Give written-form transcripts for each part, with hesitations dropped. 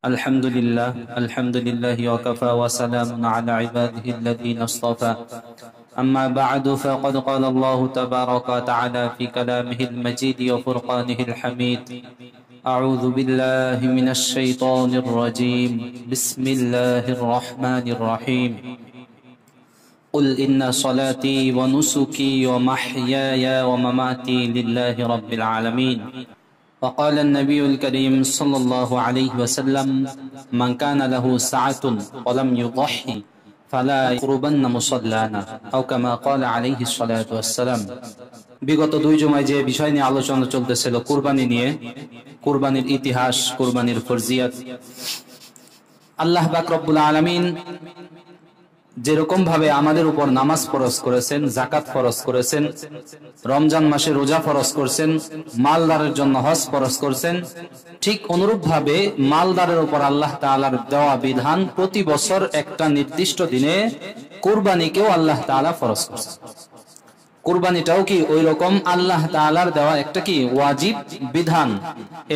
الحمد لله وكفى وسلام على عباده الذين اصطفى. أما بعد فقد قال الله تبارك وتعالى في كلامه المجيد وفرقانه الحميد: أعوذ بالله من الشيطان الرجيم. بسم الله الرحمن الرحيم. قل إن صلاتي ونسكي ومحياي ومماتي لله رب العالمين. وقال النبي الكريم صلى الله عليه وسلم: من كان له سعة ولم يضحي فلا يقربن مصلانا أو كما قال عليه الصلاة والسلام. বিগত দুই জুমায় যে বিষয় নিয়ে আলোচনা চলতেছিল কুরবানি নিয়ে, কুরবানির ইতিহাস, কুরবানির ফরজিয়াত, আল্লাহ পাক রব্বুল আলামিন যেরকম ভাবে আমাদের উপর নামাজ ফরজ করেছেন, যাকাত ফরজ করেছেন, রমজান মাসে রোজা ফরজ করেছেন, মালদারের জন্য হজ ফরজ করেছেন, ঠিক অনুরূপ ভাবে মালদারের উপর আল্লাহ তাআলার দেওয়া বিধান প্রতি বছর একটা নির্দিষ্ট দিনে কুরবানিকেও আল্লাহ তাআলা ফরজ করেছেন। কুরবানিটাও কি ওই রকম আল্লাহ তাআলার দেওয়া একটা কি ওয়াজিব বিধান।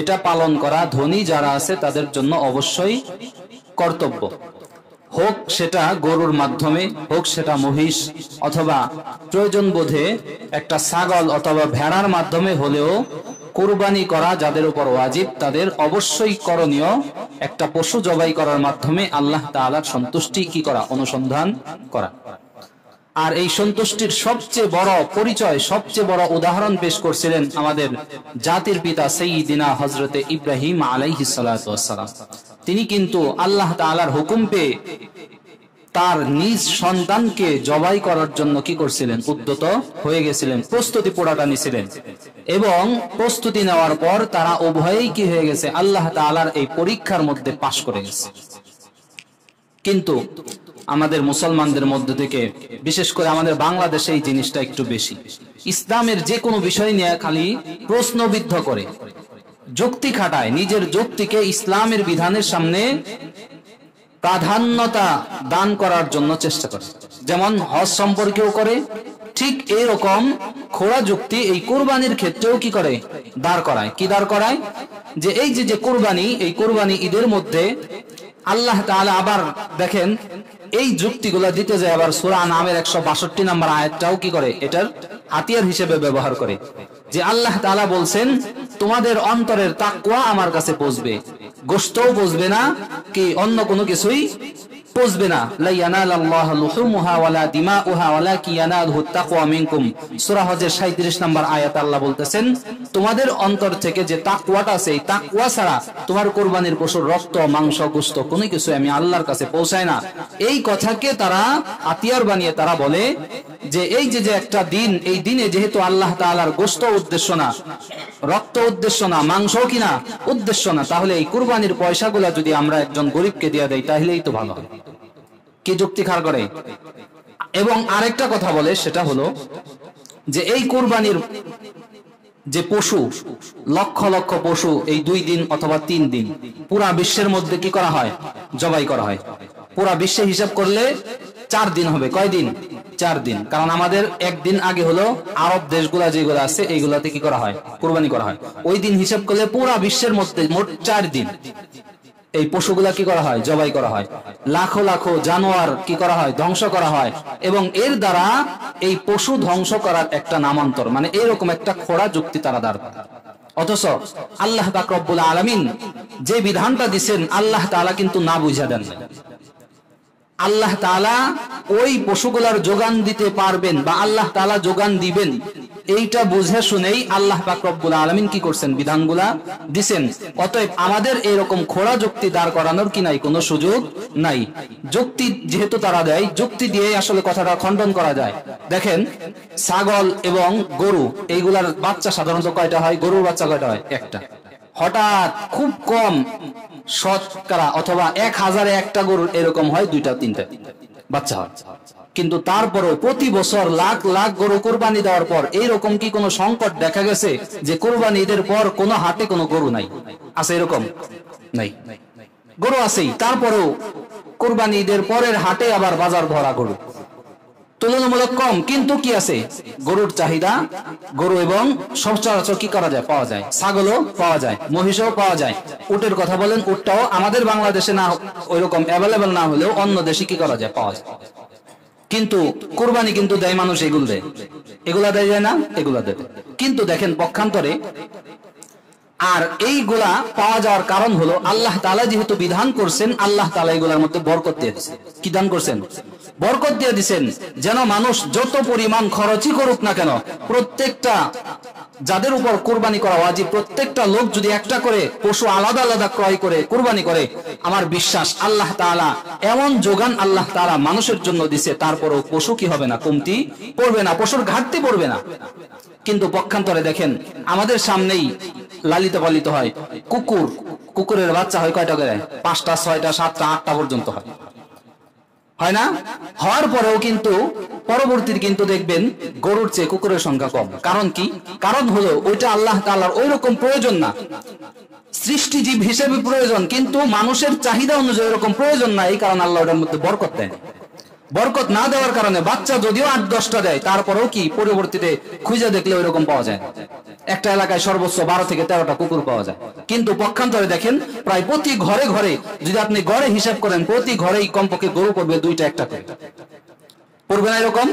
এটা পালন করা ধনী যারা আছে তাদের জন্য অবশ্যই কর্তব্য। হোক সেটা গরুর মাধ্যমে, হোক সেটা মহিষ, অথবা প্রয়োজন বোধে একটা ছাগল অথবা ভেড়ার মাধ্যমে হলেও কুরবানি করা যাদের উপর ওয়াজিব তাদের অবশ্যই করণীয় একটা পশু জবাই করার মাধ্যমে আল্লাহ তাআলার সন্তুষ্টি কি করা, অনুসন্ধান করা। আর এই সন্তুষ্টির সবচেয়ে বড় পরিচয়, সবচেয়ে বড় উদাহরণ পেশ করছিলেন আমাদের জাতির পিতা সাইয়্যিদিনা হযরতে ইব্রাহিম আলাইহিস সালাতু ওয়াস সালাম। তিনি কিন্তু আল্লাহ তাআলার হুকুম পেয়ে তার নিজ সন্তানকে জবাই করার জন্য কি করছিলেন, উদ্যত হয়ে গেছিলেন, প্রস্তুতি পুরাটা নিছিলেন। এবং প্রস্তুতি নেওয়ার পর তারা উভয়েই কি হয়ে গেছে, আল্লাহ তাআলার এই পরীক্ষার মধ্যে পাশ করে গেছে। কিন্তু আমাদের মুসলমানদের মধ্যে থেকে, বিশেষ করে আমাদের বাংলাদেশে এই জিনিসটা একটু বেশি, ইসলামের যে কোনো বিষয় নিয়ে খালি প্রশ্নবিদ্ধ করে, যুক্তি খাটায়, নিজের যুক্তিকে ইসলামের বিধানের সামনে প্রাধান্যতা দান করার জন্য চেষ্টা করে। যেমন হজ সম্পর্কেও করে, ঠিক এইরকম খোড়া যুক্তি এই কুরবানির ক্ষেত্রেও কি করে, দাঁড় করায়। কি দাঁড় করায়? যে এই যে কুরবানি, এই কুরবানি ঈদের মধ্যে আল্লাহ তাআলা আবার দেখেন এই যুক্তিগুলো দিতে যায় আবার সূরা আনআমের 162 নম্বর আয়াতটাও কি করে, এটার হাতিয়ার হিসেবে ব্যবহার করে। যে আল্লাহ তাআলা বলছেন তোমাদের অন্তরের তাকওয়া আমার কাছে পৌঁছবে, গোশতও পৌঁছবে না, কি অন্য কোনো কিছুই পৌঁছবে না। লা ইয়ানালাল্লাহু লুহুমুহা ওয়ালা দিমাউহা ওয়ালাকি ইয়ানালুহুত তাকওয়া মিনকুম। সূরা হজের 37 নম্বর আয়াত আল্লাহ বলতেছেন তোমাদের অন্তর থেকে যে তাকওয়াটা আছে, এই তাকওয়া ছাড়া তোমার কুরবানির পশুর রক্ত, মাংস, গোশত কোনো কিছু আমি আল্লাহর কাছে পৌঁছায় না। এই কথাকে তারা হাতিয়ার বানিয়ে তারা বলে যে এই যে একটা দিন, এই দিনে যেহেতু আল্লাহ তাআলার গোশত উদ্দেশ্য না, রক্ত উদ্দেশ্য না, মাংস কিনা উদ্দেশ্য না, তাহলে এই কুরবানির পয়সাগুলো যদি আমরা একজন গরিবকে দিয়ে দেই তাহলেই তো ভালো হয়। কি যুক্তি খাড় করে। এবং আরেকটা কথা বলে, সেটা হলো যে এই কুরবানির যে পশু, লক্ষ লক্ষ পশু এই 2 দিন অথবা 3 দিন পুরা বিশ্বের মধ্যে কি করা হয়, জবাই করা হয়। পুরা বিশ্বে হিসাব করলে 4 দিন হবে। কয় দিন? 4 দিন। কারণ আমাদের একদিন আগে হলো আরব দেশগুলা যেগুলো আছে এইগুলাতে কি করা হয়, কুরবানি করা হয়। ওই দিন হিসাব করলে পুরা বিশ্বের মধ্যে মোট 4 দিন এই পশুগুলা কি করা হয়, জবাই করা হয়। লাখো লাখো জানোয়ার কি করা হয়, ধ্বংস করা হয়। এবং এর দ্বারা এই পশু ধ্বংস করার একটা নামান্তর, মানে এরকম একটা খোড়া যুক্তি তারা দাঁড় করে। অথচ আল্লাহ পাক রব্বুল আলামিন যে বিধানটা দিচ্ছেন আল্লাহ তাআলা কিন্তু না বুঝা দেন না। আল্লাহ তাআলা ওই পশুগুলার যোগান দিতে পারবেন বা আল্লাহ তাআলা যোগান দিবেন, এইটা বুঝে শুনেই আল্লাহ পাক রব্বুল আলামিন কি করছেন, বিধানগুলা দিবেন। অতএব আমাদের এরকম খোড়া যুক্তি দাঁড় করানোর কি নাই, কোনো সুযোগ নাই। যুক্তি যেহেতু তারা দেয়, যুক্তি দিয়ে আসলে কথাটা খণ্ডন করা যায়। দেখেন ছাগল এবং গরু এইগুলার বাচ্চা সাধারণত কয়টা হয়, গরুর বাচ্চা কয়টা হয়, একটা। হঠাৎ খুব কম শতকরা অথবা 1000-এ একটা গরুর এরকম হয় 2-3টা বাচ্চা হয়। কিন্তু তারপরও প্রতি বছর লাখ লাখ গরু কুরবানি দেওয়ার পর এইরকম কি কোনো সংকট দেখা গেছে যে কুরবানি ঈদের পর কোনো হাটে কোনো গরু নাই? আছে এরকম? নাই, গরু আছেই, তারপরেও কুরবানি ঈদের পরের হাটে আবার বাজার ভরা গরু। তুলনামূলক কম, কিন্তু কি আছে, গরুর চাহিদা, গরু এবং সচরাচর কি করা যায়, পাওয়া যায়, ছাগলও পাওয়া যায়, মহিষও পাওয়া যায়। উটের কথা বলেন, উটটাও আমাদের বাংলাদেশে না ওইরকম অ্যাভেলেবেল না হলেও অন্য দেশে কি করা যায়, পাওয়া যায়। কিন্তু কুরবানি কিন্তু দেয় মানুষ, এগুলো দেয়, এগুলা দেয় যায় না, এগুলা দেয়। কিন্তু দেখেন পক্ষান্তরে, আর এইগুলা পাওয়া যাওয়ার কারণ হলো আল্লাহ তাআলা যেহেতু বিধান করছেন, আল্লাহ তাআলা এগুলোর মধ্যে বরকত দিয়ে দিয়েছেন। কি দান করছেন, বরকত দিয়ে দিয়েছেন, যেন মানুষ যত পরিমাণ খরচই করুক না কেন, প্রত্যেকটা যাদের উপর কুরবানি করা ওয়াজিব, প্রত্যেকটা লোক যদি একটা করে পশু আলাদা আলাদা ক্রয় করে কুরবানি করে, আমার বিশ্বাস আল্লাহ তাআলা এমন যোগান আল্লাহ তাআলা মানুষের জন্য দিছে, তারপরেও পশু কি হবে না, কমতি পড়বে না, পশুর ঘাটতি পড়বে না। কিন্তু পক্ষান্তরে দেখেন, আমাদের সামনেই লালিত পালিত হয় কুকুর, কুকুরের বাচ্চা হয় কয়টা করে, 5টা 6টা 7টা 8টা পর্যন্ত হয় না? হওয়ার পরেও কিন্তু পরবর্তীতে কিন্তু দেখবেন গরুর চেয়ে কুকুরের সংখ্যা কম। কারণ কি? কারণ হলো ওইটা আল্লাহ তাআলার ওই রকম প্রয়োজন না, সৃষ্টিজীব হিসেবে প্রয়োজন, কিন্তু মানুষের চাহিদা অনুযায়ী এরকম প্রয়োজন না। এই কারণে আল্লাহ ওটার মধ্যে বরকত দেন। বরকত না দেওয়ার কারণে বাচ্চা যদিও 8-10টা দেয়, তারপরেও কি পরবর্তীতে খুঁজে দেখলে ওইরকম পাওয়া যায়। একটা এলাকায় সর্বোচ্চ 12 থেকে 13টা কুকুর পাওয়া যায়। কিন্তু পক্ষান্তরে দেখেন, প্রায় প্রতি ঘরে ঘরে, যদি আপনি গড়ে হিসাব করেন, প্রতি ঘরেই কমপক্ষে গরু করবে 2টা 1টা করে, পড়বে না এরকম?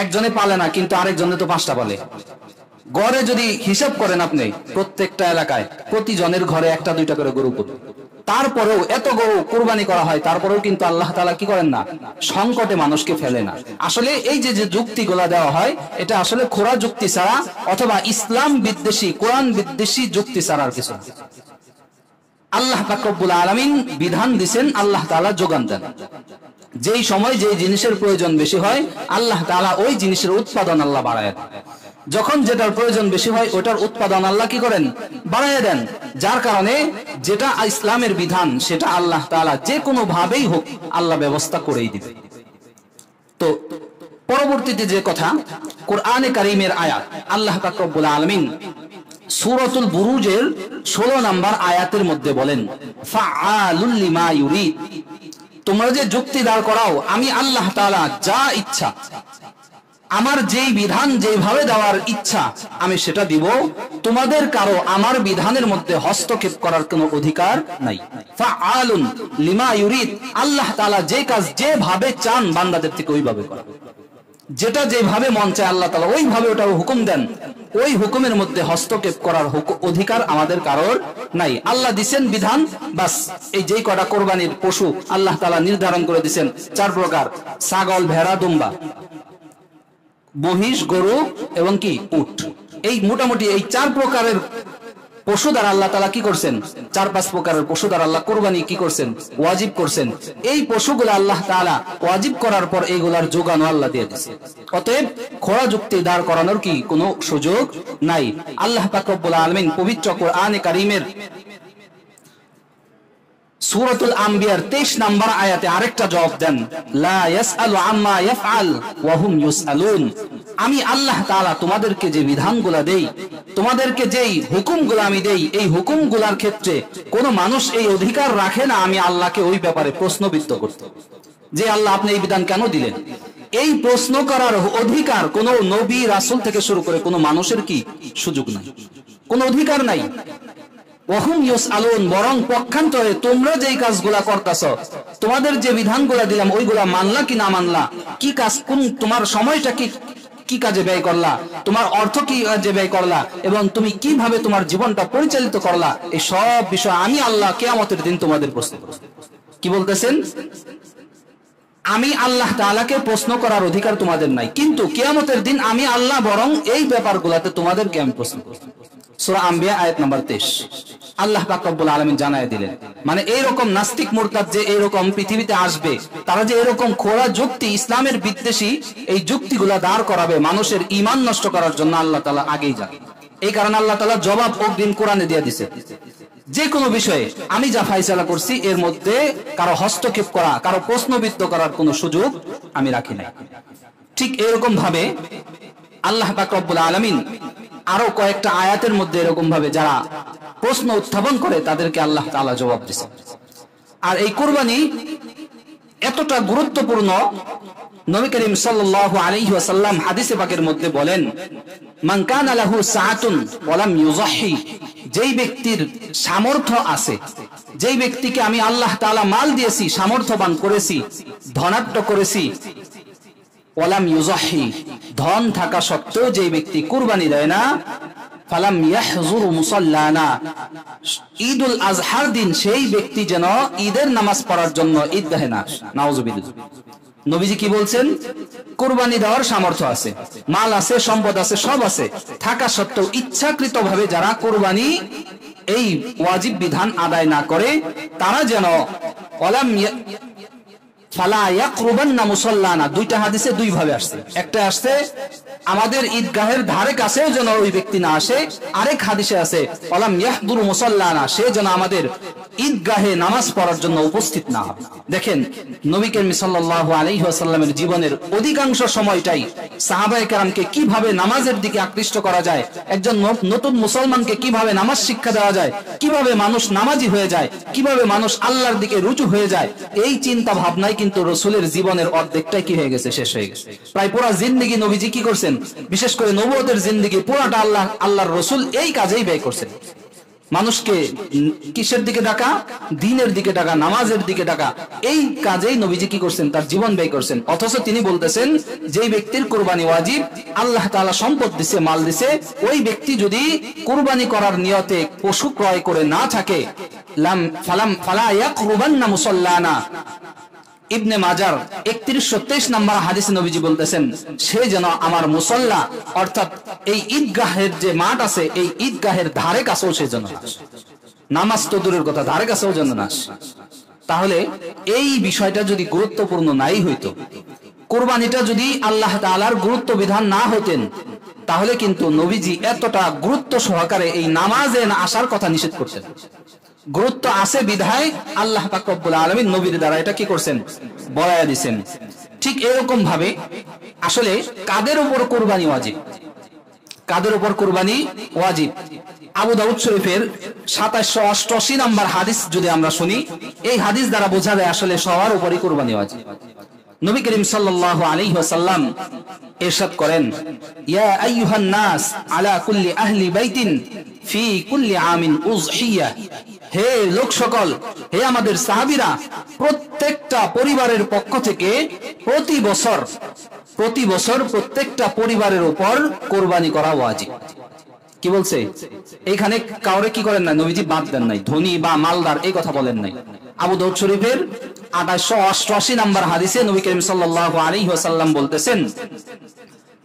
একজনে পালে না, কিন্তু আরেকজনে তো 5টা পালে। গড়ে যদি হিসাব করেন আপনি, প্রত্যেকটা এলাকায় প্রতিজনের ঘরে 1-2টা করে গরু করবে। তারপরেও এত গরু কুরবানি করা হয়, তারপরেও কিন্তু আল্লাহ তাআলা কি করেন না, সংকটে মানুষকে ফেলে না। আসলে এই যে যুক্তিগুলা দেওয়া হয়, এটা আসলে খোরা যুক্তি ছাড়া অথবা ইসলাম বিদ্বেষী, কোরআন বিদ্বেষী যুক্তি ছাড়ার কিছু। আল্লাহ পাক রব্বুল আলামিন বিধান দিবেন, আল্লাহ তাআলা যোগান দেন। যেই সময় যেই জিনিসের প্রয়োজন বেশি হয়, আল্লাহ তাআলা ওই জিনিসের উৎপাদন আল্লাহ বাড়ায় দেন। যখন যেটার প্রয়োজন বেশি হয়, ওটার উৎপাদন আল্লাহ কি করেন, বাড়ায় দেন। যার কারণে যেটা ইসলামের বিধান, সেটা আল্লাহ তাআলা যে কোনো ভাবেই হোক আল্লাহ ব্যবস্থা করেই দিবে। তো পরবর্তীতে যে কথা, কোরআনে কারীমের আয়াত, আল্লাহ পাক রব্বুল আলামিন সূরাতুল বুরুজের 16 নম্বর আয়াতের মধ্যে বলেন, ফাআলুল লিমা ইউরিদ, তোমরা যে যুক্তি দাঁড় করাও, আমি আল্লাহ তাআলা যা ইচ্ছা, আমার যেই বিধান যেভাবে দেওয়ার ইচ্ছা আমি সেটা দিব, তোমাদের কারো আমার বিধানের মধ্যে হস্তক্ষেপ করার কোনো অধিকার নাই। ফাআলুন লিমা ইউরিদ, আল্লাহ তাআলা যে কাজ যেভাবে চান বান্দাদের থেকে ওইভাবে করেন। যেটা যেভাবে মন চায় আল্লাহ তাআলা ওইভাবে ওটা হুকুম দেন। ওই হুকুমের মধ্যে হস্তক্ষেপ করার অধিকার আমাদের কারোর নাই। আল্লাহ দিছেন বিধান, বাস। এই যেই কটা কোরবানির পশু আল্লাহ তাআলা নির্ধারণ করে দিছেন 4 প্রকার, ছাগল, ভেড়া, দুম্বা, মহিষ, গরু এবং কি উট। এই মোটামুটি এই 4 প্রকারের পশু দ্বারা আল্লাহ তাআলা কি করছেন, 4-5 প্রকারের পশু দ্বারা আল্লাহ কুরবানি কি করছেন, ওয়াজিব করছেন। এই পশুগুলো আল্লাহ তাআলা ওয়াজিব করার পর এইগুলার যোগানও আল্লাহ দিয়ে দিয়েছেন। অতএব খোরা যুক্তি দাঁড় করানোর কি কোনো সুযোগ নাই। আল্লাহ পাক রব্বুল আলামিন পবিত্র কোরআনে কারীমের সূরাতুল আম্বিয়ার 23 নম্বর আয়াতে আরেকটা জবাব দেন, লা ইয়াসআলু আম্মা ইয়াফআল ওয়া হুম ইউসআলুন, আমি আল্লাহ তাআলা তোমাদেরকে যে বিধানগুলো দেই, তোমাদেরকে যেই হুকুমগুলো আমি দেই, এই হুকুমগুলোর ক্ষেত্রে কোনো মানুষ এই অধিকার রাখে না আমি আল্লাহকে ওই ব্যাপারে প্রশ্নবিদ্ধ করতে, যে আল্লাহ আপনি এই বিধান কেন দিলেন। এই প্রশ্ন করার অধিকার কোন নবী রাসূল থেকে শুরু করে কোনো মানুষের কি সুযোগ নাই, কোনো অধিকার নাই। ওয়াহুম ইউসআলুন, বরং পক্ষান্তরে তোমরা যেই কাজগুলা করতেছ, তোমাদের যে বিধানগুলা দিলাম ওইগুলা মানলা কি না মানলা, কি কাজ, কোন তোমার সময়টা কি কাজে ব্যয় করলা, তোমার অর্থ কি কাজে ব্যয় করলা, এবং তুমি কিভাবে তোমার জীবনটা পরিচালিত করলা, এই সব বিষয় আমি আল্লাহ কিয়ামতের দিন তোমাদের প্রশ্ন করব। কি বলতেছেন? আমি আল্লাহ তাআলাকে প্রশ্ন করার অধিকার তোমাদের নাই, কিন্তু কিয়ামতের দিন আমি আল্লাহ বরং এই ব্যাপারগুলোতে তোমাদেরকে আমি প্রশ্ন করব। সূরা আম্বিয়া আয়াত নাম্বার 23 আল্লাহ পাক রব্বুল আলামিন জানায় দিলেন। মানে এইরকম নাস্তিক মুরতাদ যে এইরকম পৃথিবীতে আসবে, তারা যে এরকম খোরা যুক্তি, ইসলামের বিদ্বেষী এই যুক্তিগুলা দাঁড় করাবে মানুষের ঈমান নষ্ট করার জন্য, আল্লাহ তাআলা আগেই জানেন। এই কারণে আল্লাহ তাআলা জবাব অগ্রিম কোরআনে দিয়ে দিয়েছে, যে কোনো বিষয়ে আমি যা ফায়সালা করছি এর মধ্যে কারো হস্তক্ষেপ করা, কারো প্রশ্নবিদ্ধ করার কোনো সুযোগ আমি রাখি নাই। ঠিক এরকম ভাবে আল্লাহ পাক রব্বুল আলামিন আরো কয়েকটা আয়াতের মধ্যে এরকম ভাবে যারা প্রশ্ন উত্থাপন করে তাদেরকে আল্লাহ তাআলা জবাব দিয়েছেন। আর এই কুরবানি এতটা গুরুত্বপূর্ণ নবী করিম সাল্লাল্লাহু আলাইহি ওয়াসাল্লাম হাদিসে পাকের মধ্যে বলেন, মান কানা লাহু সাআতুন ওয়া লাম ইউযাহি, যেই ব্যক্তির সামর্থ্য আছে, যেই ব্যক্তিকে আমি আল্লাহ তাআলা মাল দিয়েছি, সামর্থ্যবান করেছি, ধনাঢ্য করেছি, ওয়া লাম ইউযাহি, ধন থাকা সত্ত্বেও যেই ব্যক্তি কুরবানি দেয় না, ফালাম ইয়াহযুরু মুসাল্লানা, ঈদুল আজহার দিন সেই ব্যক্তি যেন ঈদের নামাজ পড়ার জন্য ঈদগাহে না আসে। নাউযুবিল্লাহ। নবীজি কি বলছেন? কুরবানি দেওয়ার সামর্থ্য আছে, মাল আছে, সম্পদ আছে, সব আছে, থাকা সত্ত্বেও ইচ্ছাকৃতভাবে যারা কুরবানি এই ওয়াজিব বিধান আদায় না করে, তারা যেন ওয়ালাম ফালা ইয়াকরুবান্না মুসাল্লানা, দুইটা হাদিসে দুই ভাবে আসছে। একটা আসছে আমাদের ঈদগাহের ধারে কাছেও যেন ওই ব্যক্তি না আসে, আরেক হাদিসে আছে ওয়ালাম ইয়াহদুরু মুসাল্লানা, সে যেন আমাদের ঈদগাহে নামাজ পড়ার জন্য উপস্থিত না হয়। দেখেন নবী করিম সাল্লাল্লাহু আলাইহি ওয়াসাল্লামের জীবনের অধিকাংশ সময়টাই সাহাবায়ে কেরামকে কিভাবে নামাজের দিকে আকৃষ্ট করা যায়, একজন নতুন মুসলমানকে কিভাবে নামাজ শিক্ষা দেওয়া যায়, কিভাবে মানুষ নামাজি হয়ে যায়, কিভাবে মানুষ আল্লাহর দিকে রুজু হয়ে যায়, এই চিন্তা ভাবনায় কিন্তু রাসূলের জীবনের অর্ধেকটাই কি হয়ে গেছে, শেষ হয়ে গেছে। প্রায় পুরো জিন্দেগি নবীজি কি করছেন, বিশেষ করে নবুয়তের জিন্দেগি পুরাটা আল্লাহর রাসূল এই কাজেই ব্যয় করছেন। মানুষকে কিসের দিকে ডাকা, দ্বীনের দিকে ডাকা, নামাজের দিকে ডাকা, এই কাজেই নবীজি কি করছেন, তার জীবন ব্যয় করছেন। অথচ তিনি বলতেছেন যেই ব্যক্তির কুরবানি ওয়াজিব, আল্লাহ তাআলা সম্পদ দিছে, মাল দিছে, ওই ব্যক্তি যদি কুরবানি করার নিয়তে পশু ক্রয় করে না থাকে, ফালা ইয়াকরুবান্না মুসাল্লানা, ইবনে মাজার 3123 নম্বর হাদিসে নবীজি বলতেছেন, সে যেন আমার মুসল্লা অর্থাৎ এই ঈদগাহের যে মাঠ আছে, এই ঈদগাহের ধারে কাছেও সে যেন নামাজ তো দূরের কথা, ধারে কাছেও যেন না আসে। তাহলে এই বিষয়টা যদি গুরুত্বপূর্ণ নাই হইতো, কুরবানিটা যদি আল্লাহ তাআলার গুরুত্ব বিধান না হতেন, তাহলে কিন্তু নবীজি এতটা গুরুত্ব সহকারে এই নামাজে না আসার কথা নিষেধ করতেন। গুরুত্ব আছে বিধায় আল্লাহ পাক রব্বুল আলামিন নবীর দ্বারা এটা কি করছেন, বলায়া দিয়েছেন। ঠিক এরকম ভাবে আসলে কাদের উপর কুরবানি ওয়াজিব, কাদের উপর কুরবানি ওয়াজিব? আবু দাউদ শরীফের 2788 নম্বর হাদিস যদি আমরা শুনি, এই হাদিস দ্বারা বোঝা যায় আসলে সবার উপরই কুরবানি ওয়াজিব। নবী করিম সাল্লাল্লাহু আলাইহি ওয়াসাল্লাম ইরশাদ করেন, ইয়া আইয়ুহান নাস আলা কুল্লি আহলি বাইতিন ফি কুল্লি আমিন উযহিয়া, হে লোক সকল, হে আমাদের সাহাবীরা, প্রত্যেকটা পরিবারের পক্ষ থেকে প্রতি বছর প্রত্যেকটা পরিবারের উপর কুরবানি করা ওয়াজিব। কি বলছে এইখানে? কাউরে কি করেন না, নবীজি বাদ দেন নাই, ধনী বা মালদার এই কথা বলেন নাই। আবু দাউদ শরীফের 2888 নম্বর হাদিসে নবী করিম সাল্লাল্লাহু আলাইহি ওয়াসাল্লাম বলতেছেন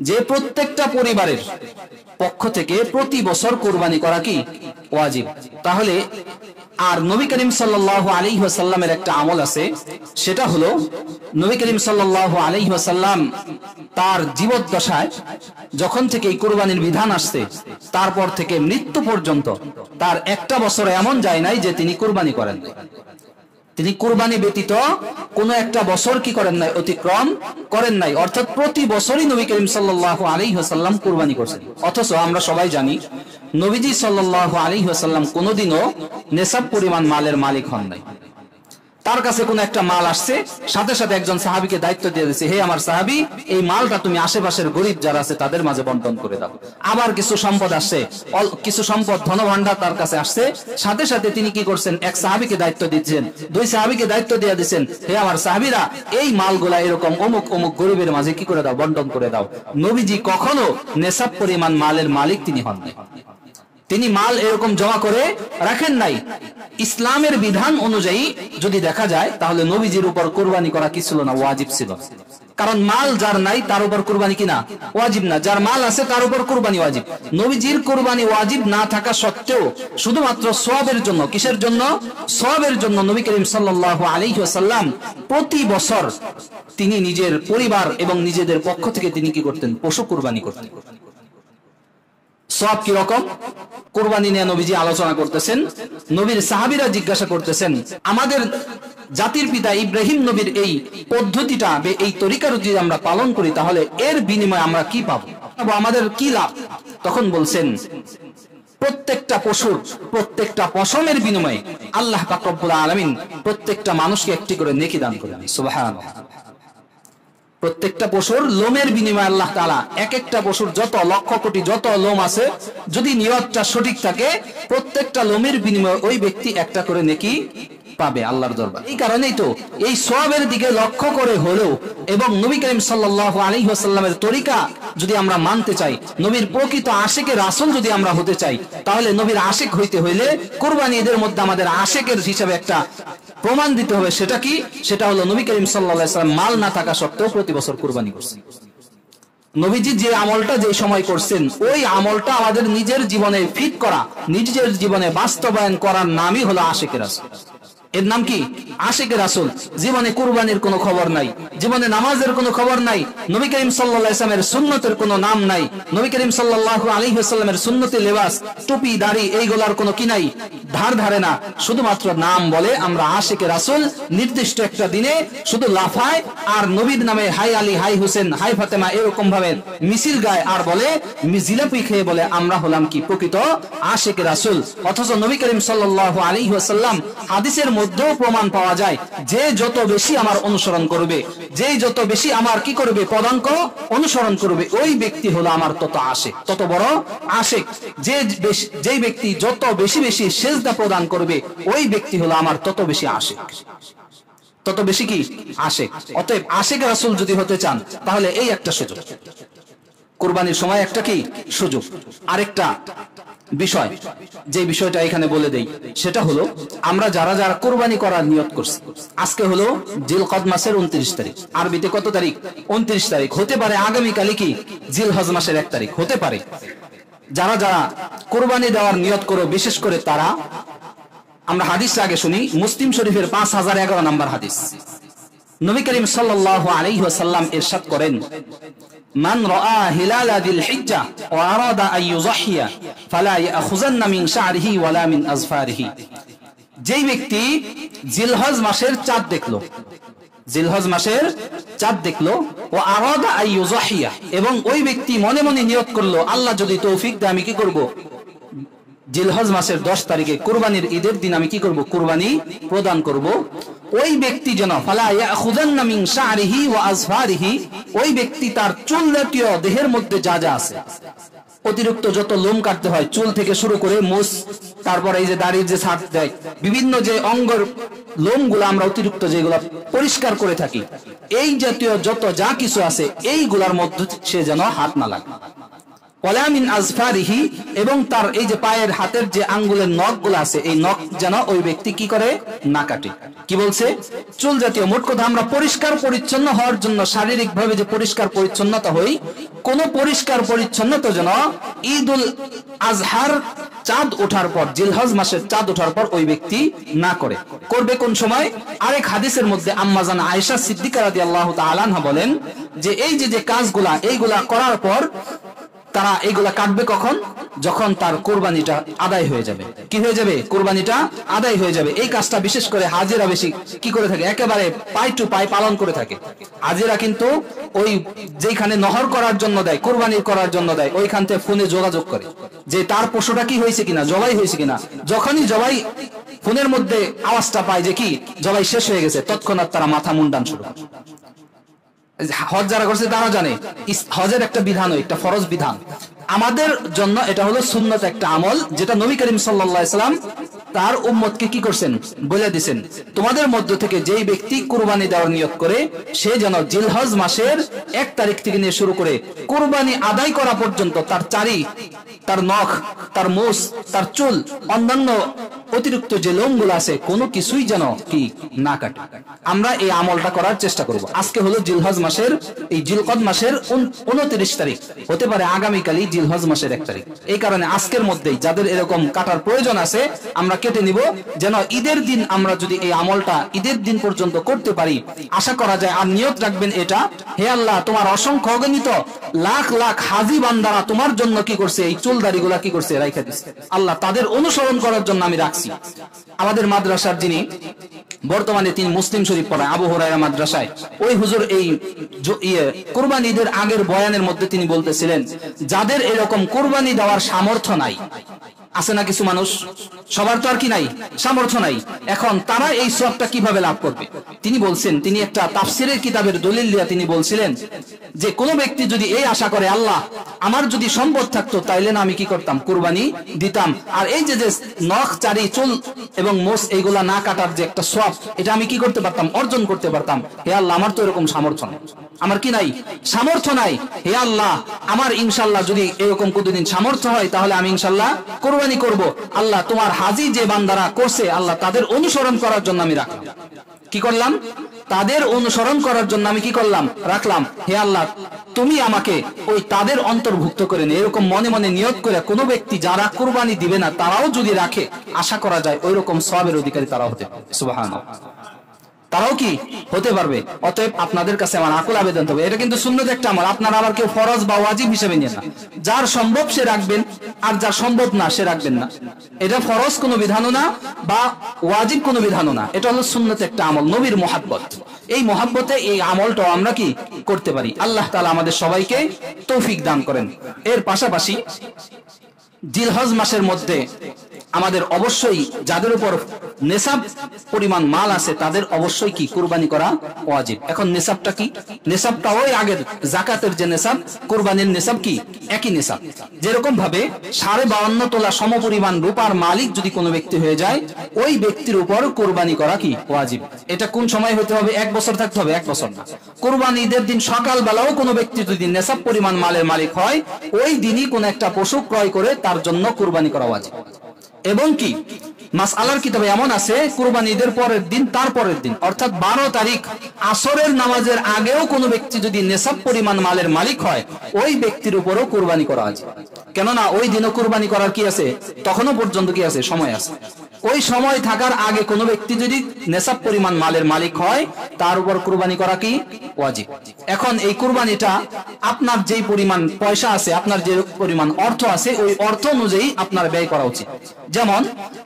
যে প্রত্যেকটা পরিবারের পক্ষ থেকে প্রতি বছর কুরবানি করা কি ওয়াজিব। তাহলে আর নবী করিম সাল্লাল্লাহু আলাইহি ওয়াসাল্লামের একটা আমল আছে, সেটা হলো নবী করিম সাল্লাল্লাহু আলাইহি ওয়াসাল্লাম তার জীবদ্দশায় যখন থেকে এই কুরবানির বিধান আসছে, তারপর থেকে মৃত্যু পর্যন্ত তার একটা বছর এমন যায় নাই যে তিনি কুরবানি করেন নাই। তিনি কুরবানি ব্যতীত কোন একটা বছর কি করেন নাই, অতিক্রম করেন নাই। অর্থাৎ প্রতি বছরই নবী করিম সাল্লাল্লাহু আলাইহি ওয়াসাল্লাম কুরবানি করছেন। অথচ আমরা সবাই জানি নবীজি সাল্লাল্লাহু আলাইহি ওয়াসাল্লাম কোনোদিনও নেসাব পরিমাণ মালের মালিক হন নাই। তার কাছে কোন একটা মাল আসছে, সাথে সাথে একজন সাহাবীকে দায়িত্ব দিয়ে দিয়েছে, হে আমার সাহাবী, এই মালটা তুমি আশেপাশের গরিব যারা আছে তাদের মাঝে বন্টন করে দাও। আবার কিছু সম্পদ আসছে, কিছু সম্পদ ধনভাণ্ডার তার কাছে আসছে, সাথে সাথে তিনি কি করছেন, এক সাহাবীকে দায়িত্ব দিচ্ছেন, দুই সাহাবীকে দায়িত্ব দিয়ে দিচ্ছেন, হে আমার সাহাবীরা, এই মালগুলা এরকম অমুক অমুক গরিবের মাঝে কি করে দাও, বন্টন করে দাও। নবীজি কখনো নেসাব পরিমাণ মালের মালিক তিনি হন নাই। তিনি মাল এরকম জমা করে রাখেন নাই। ইসলামের বিধান অনুযায়ী যদি দেখা যায়, তাহলে নবীজির উপর কুরবানি করা কি ছিল না, ওয়াজিব ছিল। কারণ মাল যার নাই তার উপর কুরবানি কিনা ওয়াজিব না, যার মাল আছে তার উপর কুরবানি ওয়াজিব। নবীজির কুরবানি ওয়াজিব না থাকা সত্ত্বেও শুধুমাত্র সওয়াবের জন্য, কিসের জন্য, সওয়াবের জন্য নবী করিম সাল্লাল্লাহু আলাইহি ওয়াসাল্লাম প্রতি বছর তিনি নিজের পরিবার এবং নিজেদের পক্ষ থেকে তিনি কি করতেন, পশু কুরবানি করতেন। সওয়াব কি রকম, কুরবানি নিয়ে নবীজি আলোচনা করতেছেন। নবীর সাহাবীরা জিজ্ঞাসা করতেছেন, আমাদের জাতির পিতা ইব্রাহিম নবীর এই পদ্ধতিটা, এই তরিকা যদি আমরা পালন করি, তাহলে এর বিনিময়ে আমরা কি পাবো, আমাদের কি লাভ? তখন বলছেন, প্রত্যেকটা পশুর, প্রত্যেকটা পশমের বিনিময়ে আল্লাহ পাক রব্বুল আলামিন প্রত্যেকটা মানুষকে একটি করে নেকি দান করেন। সুবহানাল্লাহ। প্রত্যেকটা পশুর লোমের বিনিময়ে আল্লাহ তাআলা এক একটা পশুর যত লক্ষ কোটি যত লোম আছে, যদি নিয়তটা সঠিক থাকে, প্রত্যেকটা লোমের বিনিময়ে ওই ব্যক্তি একটা করে নেকি পাবে আল্লাহর দরবার। এই কারণেই তো এই সওয়াবের দিকে লক্ষ্য করে হলেও এবং নবী করিম সাল্লাল্লাহু আলাইহি ওয়াসাল্লামের তরিকা যদি আমরা মানতে চাই, নবীর প্রকৃত আশিকে রাসূল যদি আমরা হতে চাই, তাহলে নবীর আশিক হইতে হইলে কুরবানি ঈদের মধ্যে আমাদের আশিকের হিসাবে একটা প্রমাণ দিতে হবে। সেটা কি? সেটা হলো নবী করিম সাল্লাল্লাহু আলাইহি ওয়াসাল্লাম মাল না থাকা সত্ত্বেও প্রতি বছর কুরবানি করছেন। নবীজি যে আমলটা যে সময় করছেন, ওই আমলটা আমাদের নিজের জীবনে ফিট করা, নিজের জীবনে বাস্তবায়ন করার নামই হলো আশিকে রাসূল। এর নাম কি? আশিকে রাসূল। জীবনে কুরবানির কোনো খবর নাই, জীবনে নামাজের কোনো খবর নাই, নবী করিম সাল্লাল্লাহু আলাইহি ওয়াসাল্লামের সুন্নতের কোনো নাম নাই, নবী করিম সাল্লাল্লাহু আলাইহি ওয়াসাল্লামের সুন্নতি লেবাস, টুপি দাড়ি এইগুলার কোনো কি নাই, ধার ধারে না। শুধুমাত্র নাম বলে আমরা আশিকে রাসূল, নির্দিষ্ট একটা দিনে শুধু লাফায় আর নবীর নামে হাই আলী, হাই হোসেন, হাই ফাতেমা এরকম ভাবে মিছিল গায় আর বলে জিলাপি খেয়ে বলে আমরা হলাম কি প্রকৃত আশিকে রাসূল। অথচ নবী করিম সাল্লাল্লাহু আলাইহি ওয়াসাল্লাম হাদিসের মধ্যেও প্রমাণ পাওয়া যায়, যে যত বেশি আমার অনুসরণ করবে, যে যত বেশি আমার কি করবে পদাঙ্ক অনুসরণ করবে, ওই ব্যক্তি হলো আমার তত আশিক, তত বড় আশিক। যে ব্যক্তি যত বেশি বেশি সেজদা প্রদান করবে, ওই ব্যক্তি হলো আমার তত বেশি আশিক, তত বেশি কি আশিক। অতএব আশিক রাসূল যদি হতে চান, তাহলে এই একটা সুযোগ, কুরবানির সময় একটা কি সুযোগ। আরেকটা বিষয়, যে বিষয়টা এখানে বলে দেই, সেটা হলো আমরা যারা যারা কুরবানি করার নিয়ত করছি, আজকে হলো জিলকদ মাসের 29 তারিখ, আরবিতে কত তারিখ? 29 তারিখ। হতে পারে আগামীকালই কি জিলহজ মাসের 1 তারিখ হতে পারে। যারা যারা কুরবানি দেওয়ার নিয়ত করো, বিশেষ করে তারা, আমরা হাদিসটা আগে শুনি। মুসলিম শরীফের 5011 নম্বর হাদিস, নবী করিম সাল্লাল্লাহু আলাইহি ওয়াসাল্লাম ইরশাদ করেন, মান রাআ হিলাল যিল হিজ্জাহ ওয়া আরাদা আন ইউযাহিয়া ফালা ইয়াখুযান্না মিন শা'রিহি ওয়ালা মিন আযফারিহি। যেই ব্যক্তি জিলহজ মাসের চাঁদ দেখলো, জিলহজ মাসের চাঁদ দেখলো, ও আরাদা আন ইউযাহিয়া, এবং ওই ব্যক্তি মনে মনে নিয়ত করলো, আল্লাহ যদি তৌফিক দেয় আমি কি করব, জিলহজ মাসের 10 তারিখে কুরবানির ঈদের দিন আমি কি করব, কুরবানি প্রদান করব। ওই ব্যক্তি যেন ফালা ইয়াখুযান্না মিন শা'রিহি ওয়া আযফারিহি, ওই ব্যক্তি তার চুল জাতীয় দেহের মধ্যে যা যা আছে, অতিরিক্ত যত লোম কাটতে হয়, চুল থেকে শুরু করে মুছ, তারপর এই যে দাড়ির যে ছাট দেয়, বিভিন্ন যে অঙ্গের লোমগুলো আমরা অতিরিক্ত যেগুলো পরিষ্কার করে থাকি, এই জাতীয় যত যা কিছু আছে, এইগুলার মধ্যে সে যেন হাত না লাগে। ওয়ালা মিন আযফারিহি, এবং তার এই যে পায়ের হাতের যে আঙ্গুলের নখগুলো আছে, এই নখ যেন ওই ব্যক্তি কি করে না কাটে। কি বলছে? চুল জাতীয়। মোট কথা আমরা পরিষ্কার পরিচ্ছন্ন হওয়ার জন্য শারীরিক ভাবে যে পরিষ্কার পরিচ্ছন্নতা হই, কোন পরিষ্কার পরিচ্ছন্নতা যেন ঈদুল আজহার চাঁদ ওঠার পর, জিলহজ মাসের চাঁদ ওঠার পর ওই ব্যক্তি না করে। করবে কোন সময়? আরেক হাদিসের মধ্যে আম্মাজান আয়েশা সিদ্দিকা রাদিয়াল্লাহু তাআলা আনহা বলেন যে এই যে কাজগুলা, এইগুলা করার পর তারা এইগুলা কাটবে কখন? যখন তার কুরবানিটা আদায় হয়ে যাবে। কি হয়ে যাবে? কুরবানিটা আদায় হয়ে যাবে। এই কাজটা বিশেষ করে হাজিরা বেশি কি করে থাকে, একেবারে পাই টু পাই পালন করে থাকে। হাজিরা কিন্তু ওই যেখানে নহর করার জন্য দেয়, কুরবানি করার জন্য দেয়, ওইখান থেকে ফোনে যোগাযোগ করে যে তার পশুটা কি হয়েছে কিনা, জবাই হয়েছে কিনা। যখনই জবাই ফোনের মধ্যে আওয়াজটা পায় যে কি জবাই শেষ হয়ে গেছে, তৎক্ষণাৎ তারা মাথা মুন্ডান শুরু করে। হজ যারা করছে তারা জানে হজের একটা বিধান, একটা ফরজ বিধান। আমাদের জন্য এটা হলো সুন্নত একটা আমল, যেটা নবী করিম সাল্লাল্লাহু আলাইহি ওয়াসাল্লাম তার উম্মতকে কি করছেন বলে দিবেন, তোমাদের মধ্য থেকে যেই ব্যক্তি কুরবানি দেওয়ার নিয়ত করে, সে যেন জিলহজ মাসের 1 তারিখ থেকে নিয়ে শুরু করে কুরবানি আদায় করা পর্যন্ত তার চারি, তার নখ, তার মুছ, তার চুল, অন্যান্য অতিরিক্ত যে লোমগুলো আছে, কোনো কিছুই যেন কি না কাটে। আমরা এই আমলটা করার চেষ্টা করব। আজকে হলো জিলহজ মাসের, এই জিলকদ মাসের 29 তারিখ, হতে পারে আগামীকালই জিলহজ মাসের 1 তারিখ। এই কারণে আজকের মধ্যেই যাদের এরকম কাটার প্রয়োজন আছে আমরা কেটে নিব, যেন ঈদের দিন আমরা যদি এই আমলটা ঈদের দিন পর্যন্ত করতে পারি, আশা করা যায়। আর নিয়ত রাখবেন এটা, হে আল্লাহ, তোমার অসংখ্য অগণিত লাখ লাখ হাজী বান্দারা তোমার জন্য কি করছে, এই চুল দাড়িগুলা কি করছে রাইখা দিচ্ছে। আল্লাহ তাদের অনুসরণ করার জন্য আমি রাখছি। আমাদের মাদ্রাসার যিনি বর্তমানে তিনি মুসলিম শরীফ পড়ায়, আবু হুরায়রা মাদ্রাসায়, ওই হুজুর এই কুরবানি ঈদের আগের বয়ানের মধ্যে তিনি বলতেছিলেন, যাদের এরকম কুরবানি দেওয়ার সামর্থ্য নাই, আছে না কিছু মানুষ, সবার তো আর কি নাই, সামর্থ্য নাই। এখন তারা এই সওয়াবটা কিভাবে লাভ করবে? তিনি বলছেন, তিনি একটা তাফসীরের কিতাবের দলিল দিয়া তিনি বলছিলেন যে কোন ব্যক্তি যদি এই আশা করে, আল্লাহ আমার যদি সম্পদ থাকতো তাইলে না আমি কি করতাম, কুরবানি দিতাম, আর এই যে নখ চারি চুল এবং মোষ এইগুলা না কাটার যে একটা সওয়াব, এটা আমি কি করতে পারতাম, অর্জন করতে পারতাম। হে আল্লাহ, আমার তো এরকম সামর্থ্য নেই, আমার কি নাই, সামর্থ্য নাই। হে আল্লাহ, আমার ইনশাআল্লাহ যদি এরকম কোনদিন সামর্থ্য হয় তাহলে আমি ইনশাআল্লাহ কুরবানি করব। আল্লাহ তোমার হাজি যে বান্দারা করছে, আল্লাহ তাদের অনুসরণ করার জন্য আমি রাখলাম, কি করলাম, তাদের অনুসরণ করার জন্য আমি কি করলাম, রাখলাম। হে আল্লাহ, তুমি আমাকে ওই তাদের অন্তর্ভুক্ত করে নে। এরকম মনে মনে নিয়ত করে কোনো ব্যক্তি যারা কুরবানি দিবে না তারাও যদি রাখে, আশা করা যায় ওই রকম সওয়াবের অধিকারী তারাও হতে পারে। সুবহানাল্লাহ, তারাও কি হতে পারবে। অতএব আপনাদের কাছে আমার আকুল আবেদন হবে, এটা কিন্তু সুন্নত একটা আমল, আপনারা আবার কেউ ফরজ বা ওয়াজিব হিসেবে নিয়ে না। যার সম্ভব সে রাখবেন, আর যার সম্ভব না সে রাখবেন না। এটা ফরজ কোনো বিধানও না বা ওয়াজিব কোনো বিধানও না, এটা হলো সুন্নত একটা আমল, নবীর মহাব্বত। এই মহাব্বতে এই আমলটাও আমরা কি করতে পারি। আল্লাহ তাআলা আমাদের সবাইকে তৌফিক দান করেন। এর পাশাপাশি জিলহজ মাসের মধ্যে আমাদের অবশ্যই যাদের উপর নেসাব পরিমাণ মাল আছে তাদের অবশ্যই কি কুরবানি করা ওয়াজিব। এখন নেসাবটা কি, নেসাবটা ওই আগের যাকাতের যে নেসাব, কুরবানির নেসাব কি একই নেসাব। যেরকম ভাবে 52.5 তোলা সমপরিমাণ রূপার মালিক যদি কোনো ব্যক্তি হয়ে যায়, ওই ব্যক্তির উপর কুরবানি করা কি ওয়াজিব। এটা কোন সময় হতে হবে, 1 বছর থাকতে হবে, 1 বছর না। কুরবানি ঈদের দিন সকাল বেলাও কোনো ব্যক্তি যদি নেসাব পরিমাণ মালের মালিক হয়, ওই দিনই কোন একটা পশু ক্রয় করে তার জন্য কুরবানি করা ওয়াজিব। এবং কি মাসআলার কিতাবে এমন আছে, কুরবানি ঈদের পরের দিন, তারপরের দিন অর্থাৎ 12 তারিখ আসরের নামাজের আগেও কোনো ব্যক্তি যদি নেসাব পরিমাণ মালের মালিক হয়, ওই ব্যক্তির উপরও কুরবানি করা আছে। কেননা ওই দিনও কুরবানি করার কি আছে, তখনও পর্যন্ত কি আছে, সময় আছে। ওই সময় থাকার আগে কোনো ব্যক্তি যদি নেসাব পরিমাণ মালের মালিক হয়, তার উপর কুরবানি করা কি ওয়াজিব। এখন এই কুরবানিটা আপনার যেই পরিমাণ পয়সা আছে, আপনার যে পরিমাণ অর্থ আছে, ওই অর্থ অনুযায়ী আপনার ব্যয় করা উচিত। যেমন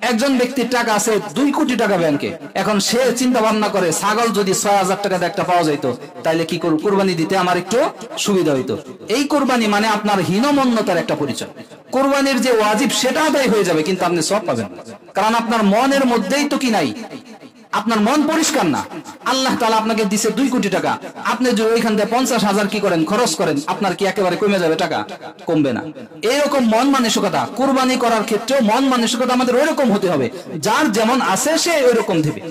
একজন ব্যক্তির টাকা আছে 2 কোটি টাকা ব্যাংকে, এখন সে চিন্তা ভাবনা করে ছাগল যদি 6,000 টাকাতে একটা পাওয়া যাইতো তাইলে কি করব, কুরবানি দিতে আমার একটু সুবিধা হইতো। এই কুরবানি মানে আপনার হীনমন্যতার একটা পরিচয়। কুরবানির যে ওয়াজিব সেটা আদায় হয়ে যাবে, কিন্তু আপনি সওয়াব পাবেন না, কারণ আপনার মনের মধ্যেই তো কি নাই, আপনার মন পরিষ্কার না। আল্লাহ তাআলা আপনাকে দিছে 2 কোটি টাকা, আপনি যদি ওইখান থেকে 50,000 কি করেন, খরচ করেন, আপনার কি একেবারে কমে যাবে, টাকা কমবে না। এইরকম মন মানসিকতা কুরবানি করার ক্ষেত্রে, মন মানসিকতা আমাদের ওইরকম হতে হবে, যার যেমন আছে সে ওইরকম দিবে।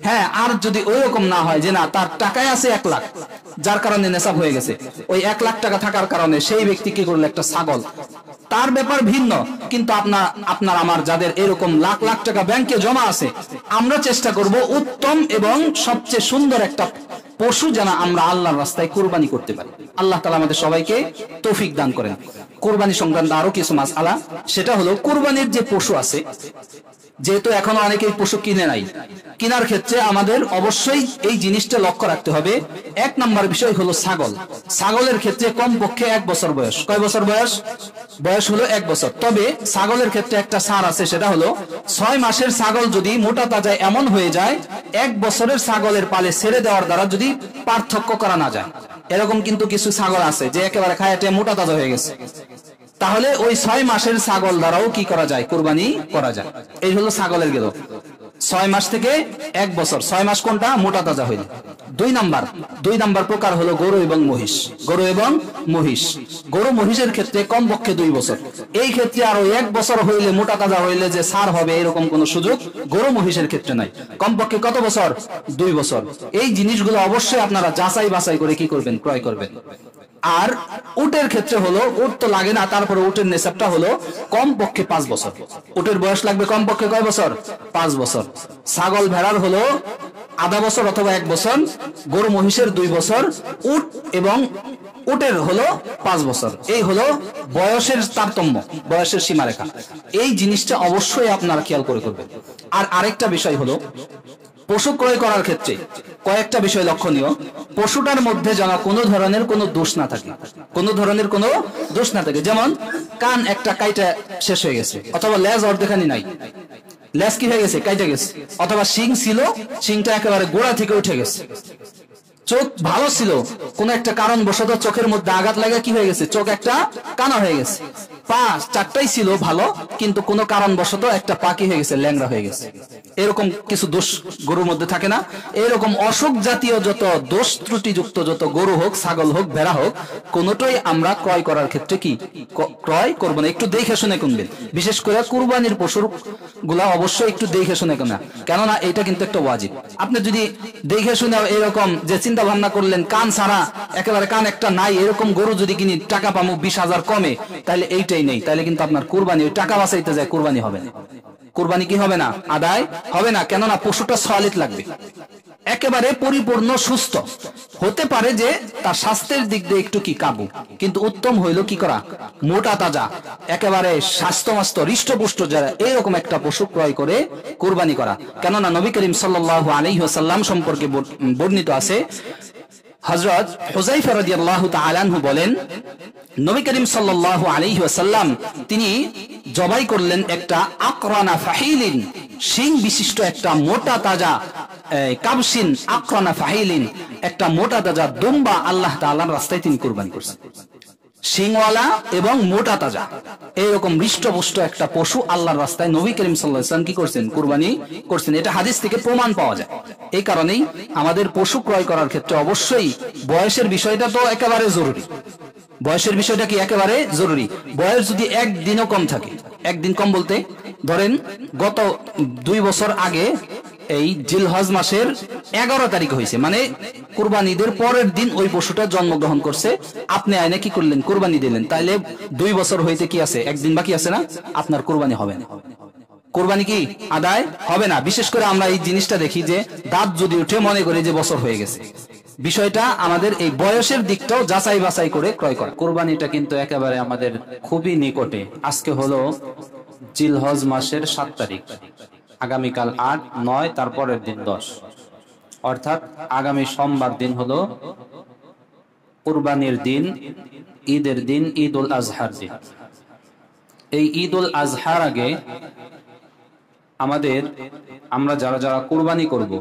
হ্যাঁ, আর যদি ওইরকম না হয় যে না তার টাকায় আছে 1 লাখ, যার কারণে নেশাব হয়ে গেছে, ওই 1 লাখ টাকা থাকার কারণে সেই ব্যক্তি কি করলো, একটা ছাগল, তার ব্যাপার ভিন্ন। কিন্তু আপনার আমার যাদের এরকম লাখ লাখ টাকা ব্যাংকে জমা আছে, আমরা চেষ্টা করব উত্তম এবং সবচেয়ে সুন্দর একটা পশু যেন আমরা আল্লাহর রাস্তায় কুরবানি করতে পারি। আল্লাহ তাআলা আমাদের সবাইকে তৌফিক দান করেন। কুরবানি সংক্রান্ত আরো কিছু মাসআলা, সেটা হলো কুরবানির যে পশু আছে, যেহেতু এখনো অনেকেই পশু কিনে নাই, কেনার ক্ষেত্রে আমাদের অবশ্যই এই জিনিসটা লক্ষ্য রাখতে হবে। 1 নম্বর বিষয় হলো ছাগল। ছাগলের ক্ষেত্রে কমপক্ষে 1 বছর বয়স। কয় বছর বয়স? বয়স হলো 1 বছর। তবে ছাগলের ক্ষেত্রে একটা ছাড় আছে, সেটা হলো 6 মাসের ছাগল যদি মোটা তাজা এমন হয়ে যায়, 1 বছরের ছাগলের পালে ছেড়ে দেওয়ার দ্বারা যদি পার্থক্য করা না যায়। এরকম কিন্তু কিছু ছাগল আছে যে একেবারে খায়াটে মোটা তাজা হয়ে গেছে, তাহলে ওই 6 মাসের ছাগল দ্বারাও কি করা যায়, কুরবানি করা যায়। এই হলো ছাগলের গেল 6 মাস থেকে 1 বছর। 6 মাস কোনটা, মোটা তাজা হইলে। 2 নাম্বার প্রকার হলো গরু এবং মহিষ। গরু এবং মহিষ, গরু মহিষের ক্ষেত্রে কমপক্ষে 2 বছর। এই ক্ষেত্রে আরো 1 বছর হইলে, মোটা তাজা হইলে যে ছাড় হবে এরকম কোন সুযোগ গরু মহিষের ক্ষেত্রে নাই। কমপক্ষে কত বছর? 2 বছর। এই জিনিসগুলো অবশ্যই আপনারা যাচাই বাছাই করে কি করবেন, ক্রয় করবেন। আর উটের ক্ষেত্রে হলো, উট তো লাগে না, তারপরে উটের নেশাবটা হলো কমপক্ষে 5 বছর। উটের বয়স লাগবে কমপক্ষে কয় বছর? 5 বছর। ছাগল ভেড়ার হলো আধা বছর অথবা 1 বছর, গরু মহিষের 2 বছর, উট এবং উটের হলো 5 বছর। এই হলো বয়সের তারতম্য, বয়সের সীমারেখা। এই জিনিসটা অবশ্যই আপনারা খেয়াল করে করবেন। আর আরেকটা বিষয় হলো, পশু ক্রয় করার ক্ষেত্রে কয়েকটা বিষয় লক্ষণীয়। পশুটার মধ্যে যেন কোনো ধরনের কোনো দোষ না থাকে, কোনো ধরনের কোনো দোষ না থাকে। যেমন কান একটা কাইটা শেষ হয়ে গেছে, অথবা লেজ অর্ধেখানি নাই, লেজ কি হয়ে গেছে, কাইটা গেছে, অথবা শিং ছিল, শিংটা একেবারে গোড়া থেকে উঠে গেছে। চোখ ভালো ছিল, কোন একটা কারণ বশত চোখের মধ্যে আঘাত লাগে কি হয়ে গেছে, চোখ একটা কানা হয়ে গেছে। পা চারটাই ছিল ভালো, কিন্তু কোনো কারণবশত একটা পা কি হয়ে গেছে, ল্যাংড়া হয়ে গেছে। এরকম কিছু দোষ গরুর মধ্যে থাকে না? এরকম অসুখ জাতীয় যত দোষ ত্রুটিযুক্ত যত গরু হোক, ছাগল হোক, ভেড়া হোক, কোনোটাই আমরা ক্রয় করার ক্ষেত্রে কি ক্রয় করবো না। একটু দেখে শুনে কিনবেন, বিশেষ করে কুরবানির পশুর গুলা অবশ্যই একটু দেখে শুনে কেনা, কেননা এটা কিন্তু একটা ওয়াজিব। আপনি যদি দেখে শুনে এরকম যে চিন্তা ভাবনা করলেন কান ছাড়া, একেবারে কান একটা নাই, এরকম গরু যদি কিনি টাকা পাবো 20,000 কমে, তাহলে এইটাই নেই, তাহলে কিন্তু আপনার কুরবানি ওই টাকা বাঁচাইতে যায়, কুরবানি হবে না। কুরবানি কি হবে না, আদায় হবে না, কেননা পশুটা সলিড লাগবে, একেবারে পরিপূর্ণ সুস্থ হতে পারে যে তার স্বাস্থ্যের দিক দিয়ে একটু কি কাবু, কিন্তু উত্তম হইল কি করা, মোটা তাজা একেবারে স্বাস্থ্যমস্ত হৃষ্টপুষ্ট যারা এরকম একটা পশু ক্রয় করে কুরবানি করা। কেননা নবী করিম সাল্লাল্লাহু আলাইহি ওয়াসাল্লাম সম্পর্কে বর্ণিত আছে, হযরত হুযায়ফা রাদিয়াল্লাহু তাআলা আনহু বলেন, নবী করিম সাল্লাল্লাহু আলাইহি ওয়াসাল্লাম তিনি জবাই করলেন একটা আকরানা ফাহিলিন, শিং বিশিষ্ট একটা মোটা তাজা কাবসিন, আকরানা ফাহিলিন, একটা মোটা তাজা দুম্বা আল্লাহ তাআলার রাস্তায় তিনি কুরবানি করছেন। শিংওয়ালা এবং মোটা তাজা এইরকম হৃষ্টপুষ্ট একটা পশু আল্লাহর রাস্তায় নবী করিম সাল্লাল্লাহু আলাইহি ওয়াসাল্লাম কি করছেন, কুরবানি করছেন। এটা হাদিস থেকে প্রমাণ পাওয়া যায়। এই কারণেই আমাদের পশু ক্রয় করার ক্ষেত্রে অবশ্যই বয়সের বিষয়টা তো একেবারে জরুরি। বয়সের বিষয়টা কি একেবারে জরুরি। বয়স যদি একদিনও কম থাকে, একদিন কম বলতে ধরেন গত 2 বছর আগে এই জিলহজ মাসের 11 তারিখ হয়েছে, মানে কুরবানি ঈদের পরের দিন ওই পশুটা জন্মগ্রহণ করছে, আপনি আইনে কি করলেন, কুরবানি দিলেন, তাইলে 2 বছর হইতে কি আছে, একদিন বাকি আছে না, আপনার কুরবানি হবে না, কুরবানি কি আদায় হবে না। বিশেষ করে আমরা এই জিনিসটা দেখি যে দাঁত যদি উঠে মনে করি যে বছর হয়ে গেছে। বিষয়টা আমাদের এই বয়সের দিকটাও যাচাই বাছাই করে ক্রয় করা। কুরবানিটা কিন্তু একেবারে আমাদের খুবই নিকটে। আজকে হলো জিলহজ মাসের 7 তারিখ, আগামীকাল 8, 9, তারপরের দিন 10, অর্থাৎ আগামী সোমবার দিন হলো কুরবানির দিন, ঈদের দিন, ঈদ উল আজহার দিন। এই ঈদ উল আজহার আগে আমরা যারা যারা কুরবানি করব,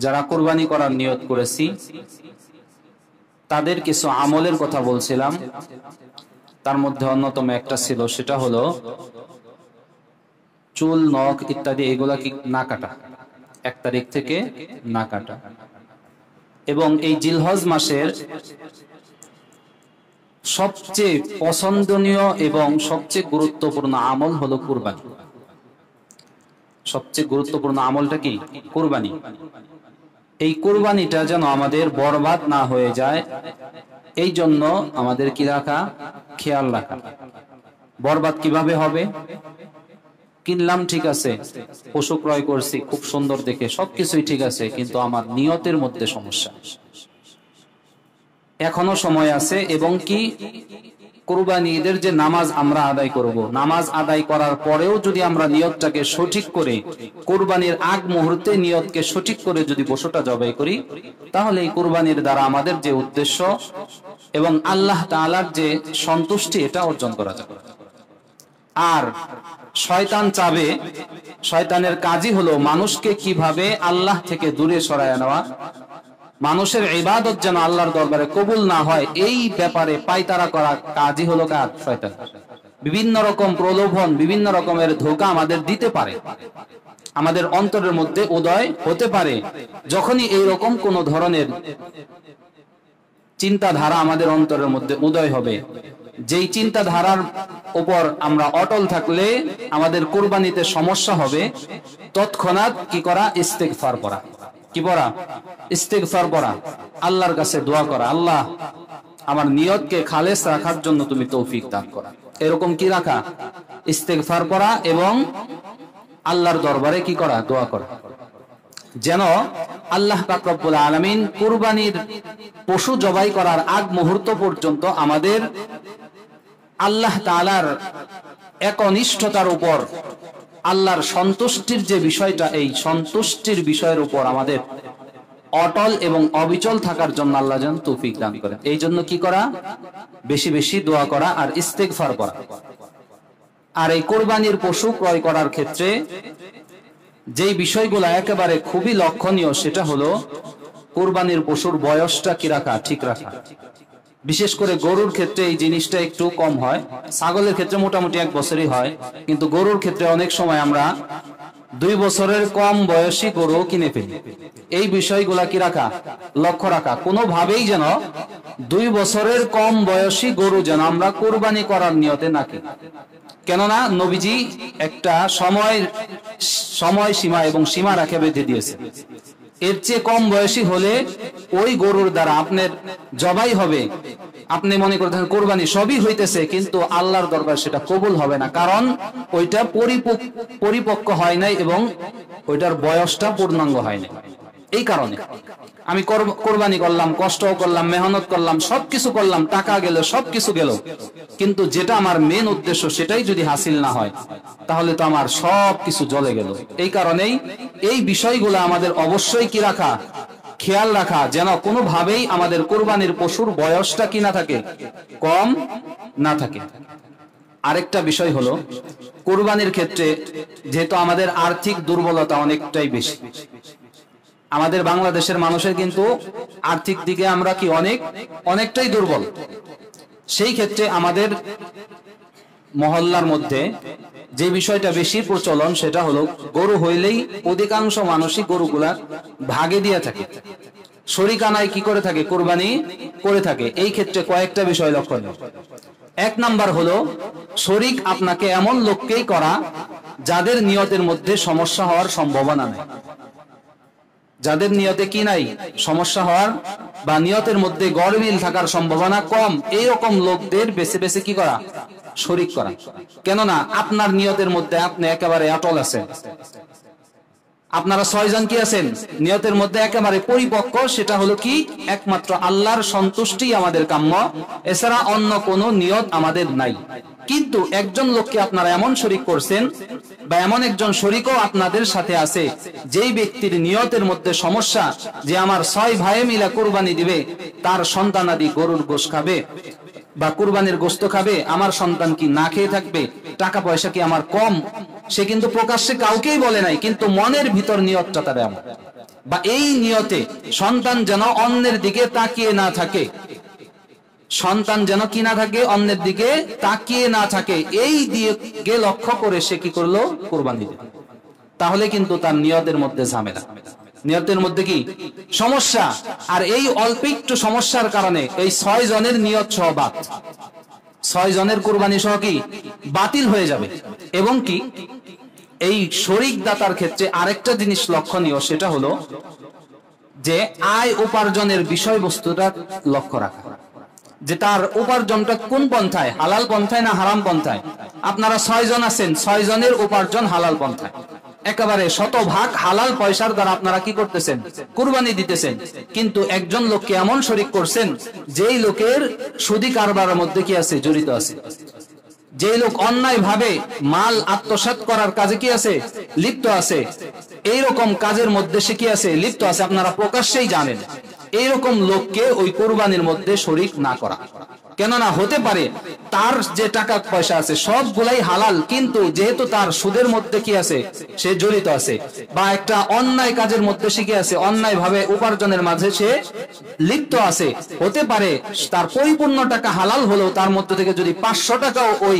যারা কুরবানি করার নিয়ত করেছি, তাদের কিছু আমলের কথা বলছিলাম। তার মধ্যে অন্যতম একটা ছিল, সেটা হলো চুল, নখ ইত্যাদি এগুলা কি না কাটা, 1 তারিখ থেকে না কাটা। এবং এই জিলহজ মাসের সবচেয়ে পছন্দনীয় এবং সবচেয়ে গুরুত্বপূর্ণ আমল হলো কুরবানি। সবচেয়ে গুরুত্বপূর্ণ আমলটা কি, কুরবানি। এই কুরবানিটা যেন আমাদের বরবাদ না হয়ে যায়, এই জন্য আমাদের কি রাখা, খেয়াল রাখা। বরবাদ কিভাবে হবে, কিনলাম ঠিক আছে, পশু ক্রয় করছি খুব সুন্দর দেখে, সবকিছুই ঠিক আছে, কিন্তু আমার নিয়তের মধ্যে সমস্যা। এখনো সময় আছে। এবং কি কুরবানি ঈদের যে নামাজ আমরা আদায় করব, নামাজ আদায় করার পরেও যদি আমরা নিয়তটাকে সঠিক করে, কুরবানির আগ মুহূর্তে নিয়তকে সঠিক করে যদি পশুটা জবাই করি, তাহলে এই কুরবানির দ্বারা আমাদের যে উদ্দেশ্য এবং আল্লাহ তাআলার যে সন্তুষ্টি, এটা অর্জন করা যাবে। আর শয়তান চাবে, শয়তানের কাজই হলো মানুষকে কিভাবে আল্লাহ থেকে দূরে সরায় নেওয়া, মানুষের ইবাদত যেন আল্লাহর দরবারে কবুল না হয়, এই ব্যাপারে পায়তারা করা কাজই হলো কার, শয়তান। বিভিন্ন রকম প্রলোভন, বিভিন্ন রকমের ধোঁকা আমাদের দিতে পারে, আমাদের অন্তরের মধ্যে উদয় হতে পারে। যখনই এই রকম কোন ধরনের চিন্তাধারা আমাদের অন্তরের মধ্যে উদয় হবে, যেই চিন্তাধারার উপর আমরা অটল থাকলে আমাদের কুরবানিতে সমস্যা হবে, তৎক্ষণাৎ কি করা, ইস্তেগফার করা। কি পড়া, ইস্তেগফার করা, আল্লাহর কাছে দোয়া করা, আল্লাহ আমার নিয়তকে খালেস রাখার জন্য তুমি তৌফিক দান করা। এরকম কি রাখা, ইস্তেগফার করা এবং আল্লাহর দরবারে কি করা, দোয়া করা, যেন আল্লাহ পাক রব্বুল আলামিন কুরবানির পশু জবাই করার আগ মুহূর্ত পর্যন্ত আমাদের আল্লাহ তাআলার একনিষ্ঠতার উপর, আল্লাহর সন্তুষ্টির যে বিষয়টা, এই সন্তুষ্টির বিষয়ের উপর আমাদের অটল এবং অবিচল থাকার জন্য আল্লাহ যেন তৌফিক দান করেন। এই জন্য কি করা, বেশি বেশি দোয়া করা আর ইস্তেগফার করা। আর এই কুরবানির পশু ক্রয় করার ক্ষেত্রে যেই বিষয়গুলো একেবারে খুবই লক্ষণীয়, সেটা হলো কুরবানির পশুর বয়সটা কি রাখা, ঠিক রাখা। বিশেষ করে গরুর ক্ষেত্রে এই জিনিসটা একটু কম হয়, ছাগলের ক্ষেত্রে মোটামুটি 1 বছরই হয়, কিন্তু গরুর ক্ষেত্রে অনেক সময় আমরা 2 বছরের কম বয়সী গরু কিনে ফেলি। এই বিষয়গুলা কি রাখা, লক্ষ্য রাখা, কোনোভাবেই যেন 2 বছরের কম বয়সী গরু যেন আমরা কুরবানি করার নিয়তে না কিনি। কেননা নবীজি একটা সময় সীমা এবং সীমা রাখে বেঁধে দিয়েছে। এর চেয়ে কম বয়সী হলে ওই গরুর দ্বারা আপনার জবাই হবে, আপনি মনে করতেন কোরবানি সবই হইতেছে, কিন্তু আল্লাহর দরবার সেটা কবুল হবে না, কারণ ওইটা পরিপক্ক হয় নাই এবং ওইটার বয়সটা পূর্ণাঙ্গ হয় নাই। এই কারণে আমি কোরবানি করলাম, কষ্টও করলাম, মেহনত করলাম, সবকিছু করলাম, টাকা গেল, সবকিছু গেল, কিন্তু যেটা আমার মেন উদ্দেশ্য সেটাই যদি হাসিল না হয় তাহলে তো আমার সবকিছু জ্বলে গেল। এই কারণেই এই বিষয়গুলো আমাদের অবশ্যই কি রাখা, খেয়াল রাখা, যেন কোনোভাবেই আমাদের কোরবানির পশুর বয়সটা কি না থাকে, কম না থাকে। আরেকটা বিষয় হলো কোরবানির ক্ষেত্রে যেহেতু আমাদের আর্থিক দুর্বলতা অনেকটাই বেশি, আমাদের বাংলাদেশের মানুষের কিন্তু আর্থিক দিকে আমরা কি অনেকটাই দুর্বল। সেই ক্ষেত্রে আমাদের মহল্লার মধ্যে যে বিষয়টা বেশি প্রচলন সেটা হলো গরু হইলেই অধিকাংশ মানুষই গরুগুলা ভাগে দিয়ে থাকে, শরিকানায় কি করে থাকে, কোরবানি করে থাকে। এই ক্ষেত্রে কয়েকটা বিষয় লক্ষণীয়। 1 নাম্বার হলো শরিক আপনাকে এমন লোককেই করা যাদের নিয়তের মধ্যে সমস্যা হওয়ার সম্ভাবনা নেই, যাদের নিয়তে কি নাই, সমস্যা হওয়ার বা নিয়তের মধ্যে গড়মিল থাকার সম্ভাবনা কম, এইরকম লোকদের বেছে বেছে কি করা, শরিক করা। কেননা আপনার নিয়তের মধ্যে আপনি একেবারে অটল আছেন, আপনারা 6 জন কি আছেন নিয়তের মধ্যে একেবারে পরিপক্ক, সেটা হলো কি একমাত্র আল্লাহর সন্তুষ্টি আমাদের কাম্য, এছাড়া অন্য কোনো নিয়ত আমাদের নাই। কিন্তু একজন লোককে আপনারা এমন শরিক করছেন বা এমন একজন শরিকও আপনাদের সাথে আছে যেই ব্যক্তির নিয়তের মধ্যে সমস্যা যে আমার 6 ভাই মিলা কুরবানি দিবে, তার সন্তানাদি গরুর গোশত খাবে বা কুরবানির গোশত খাবে, আমার সন্তান কি না খেয়ে থাকবে, টাকা পয়সা কি আমার কম, সে কিন্তু প্রকাশ্যে কাউকেই বলে নাই, কিন্তু মনের ভিতর নিয়তটা তার এমন, বা এই নিয়তে সন্তান যেন অন্যের দিকে তাকিয়ে না থাকে, সন্তান যেন কি না থাকে, অন্যের দিকে তাকিয়ে না থাকে, এই দিকে লক্ষ্য করে সে কি করলো, কুরবানি দিল। তাহলে কিন্তু তার নিয়তের মধ্যে ঝামেলা, নিয়তের মধ্যে কি সমস্যা, আর এই অল্প একটু সমস্যার কারণে এই 6 জনের নিয়ত সহ বাদ, 6 জনের কুরবানি সহ কি বাতিল হয়ে যাবে। এবং কি এই শরিক দাতার ক্ষেত্রে আরেকটা জিনিস লক্ষণীয়, সেটা হলো যে আয় উপার্জনের বিষয়বস্তুটা লক্ষ্য রাখা, যে তার উপার্জনটা কোন পন্থায়, হালাল পন্থায় না হারাম পন্থায়। আপনারা 6 জন আছেন, 6 জনের উপার্জন হালাল পন্থায়, একেবারে 100% হালাল পয়সার দ্বারা আপনারা কি করতেছেন, কুরবানি দিতেছেন, কিন্তু একজন লোককে এমন শরিক করছেন যেই লোকের সুদি কারবারের মধ্যে কি আছে, জড়িত আছে, যে লোক অন্যায় ভাবে মাল আত্মসাৎ করার কাজে কি আছে, লিপ্ত আছে, এইরকম কাজের মধ্যে সে কি আছে, লিপ্ত আছে, আপনারা প্রকাশ্যেই জানেন। এইরকম লোককে ওই কুরবানির মধ্যে শরিক না করা। কেননা হতে পারে তার যে টাকা পয়সা আছে সবগুলাই হালাল, কিন্তু যেহেতু তার সুদের মধ্যে কি আছে, সে জড়িত আছে, বা একটা অন্যায় কাজের মধ্যে সে কি আছে, অন্যায় ভাবে উপার্জনের মাঝে সে লিপ্ত আছে, হতে পারে তার পরিপূর্ণ টাকা হালাল হলেও তার মধ্যে থেকে যদি 500 টাকাও ওই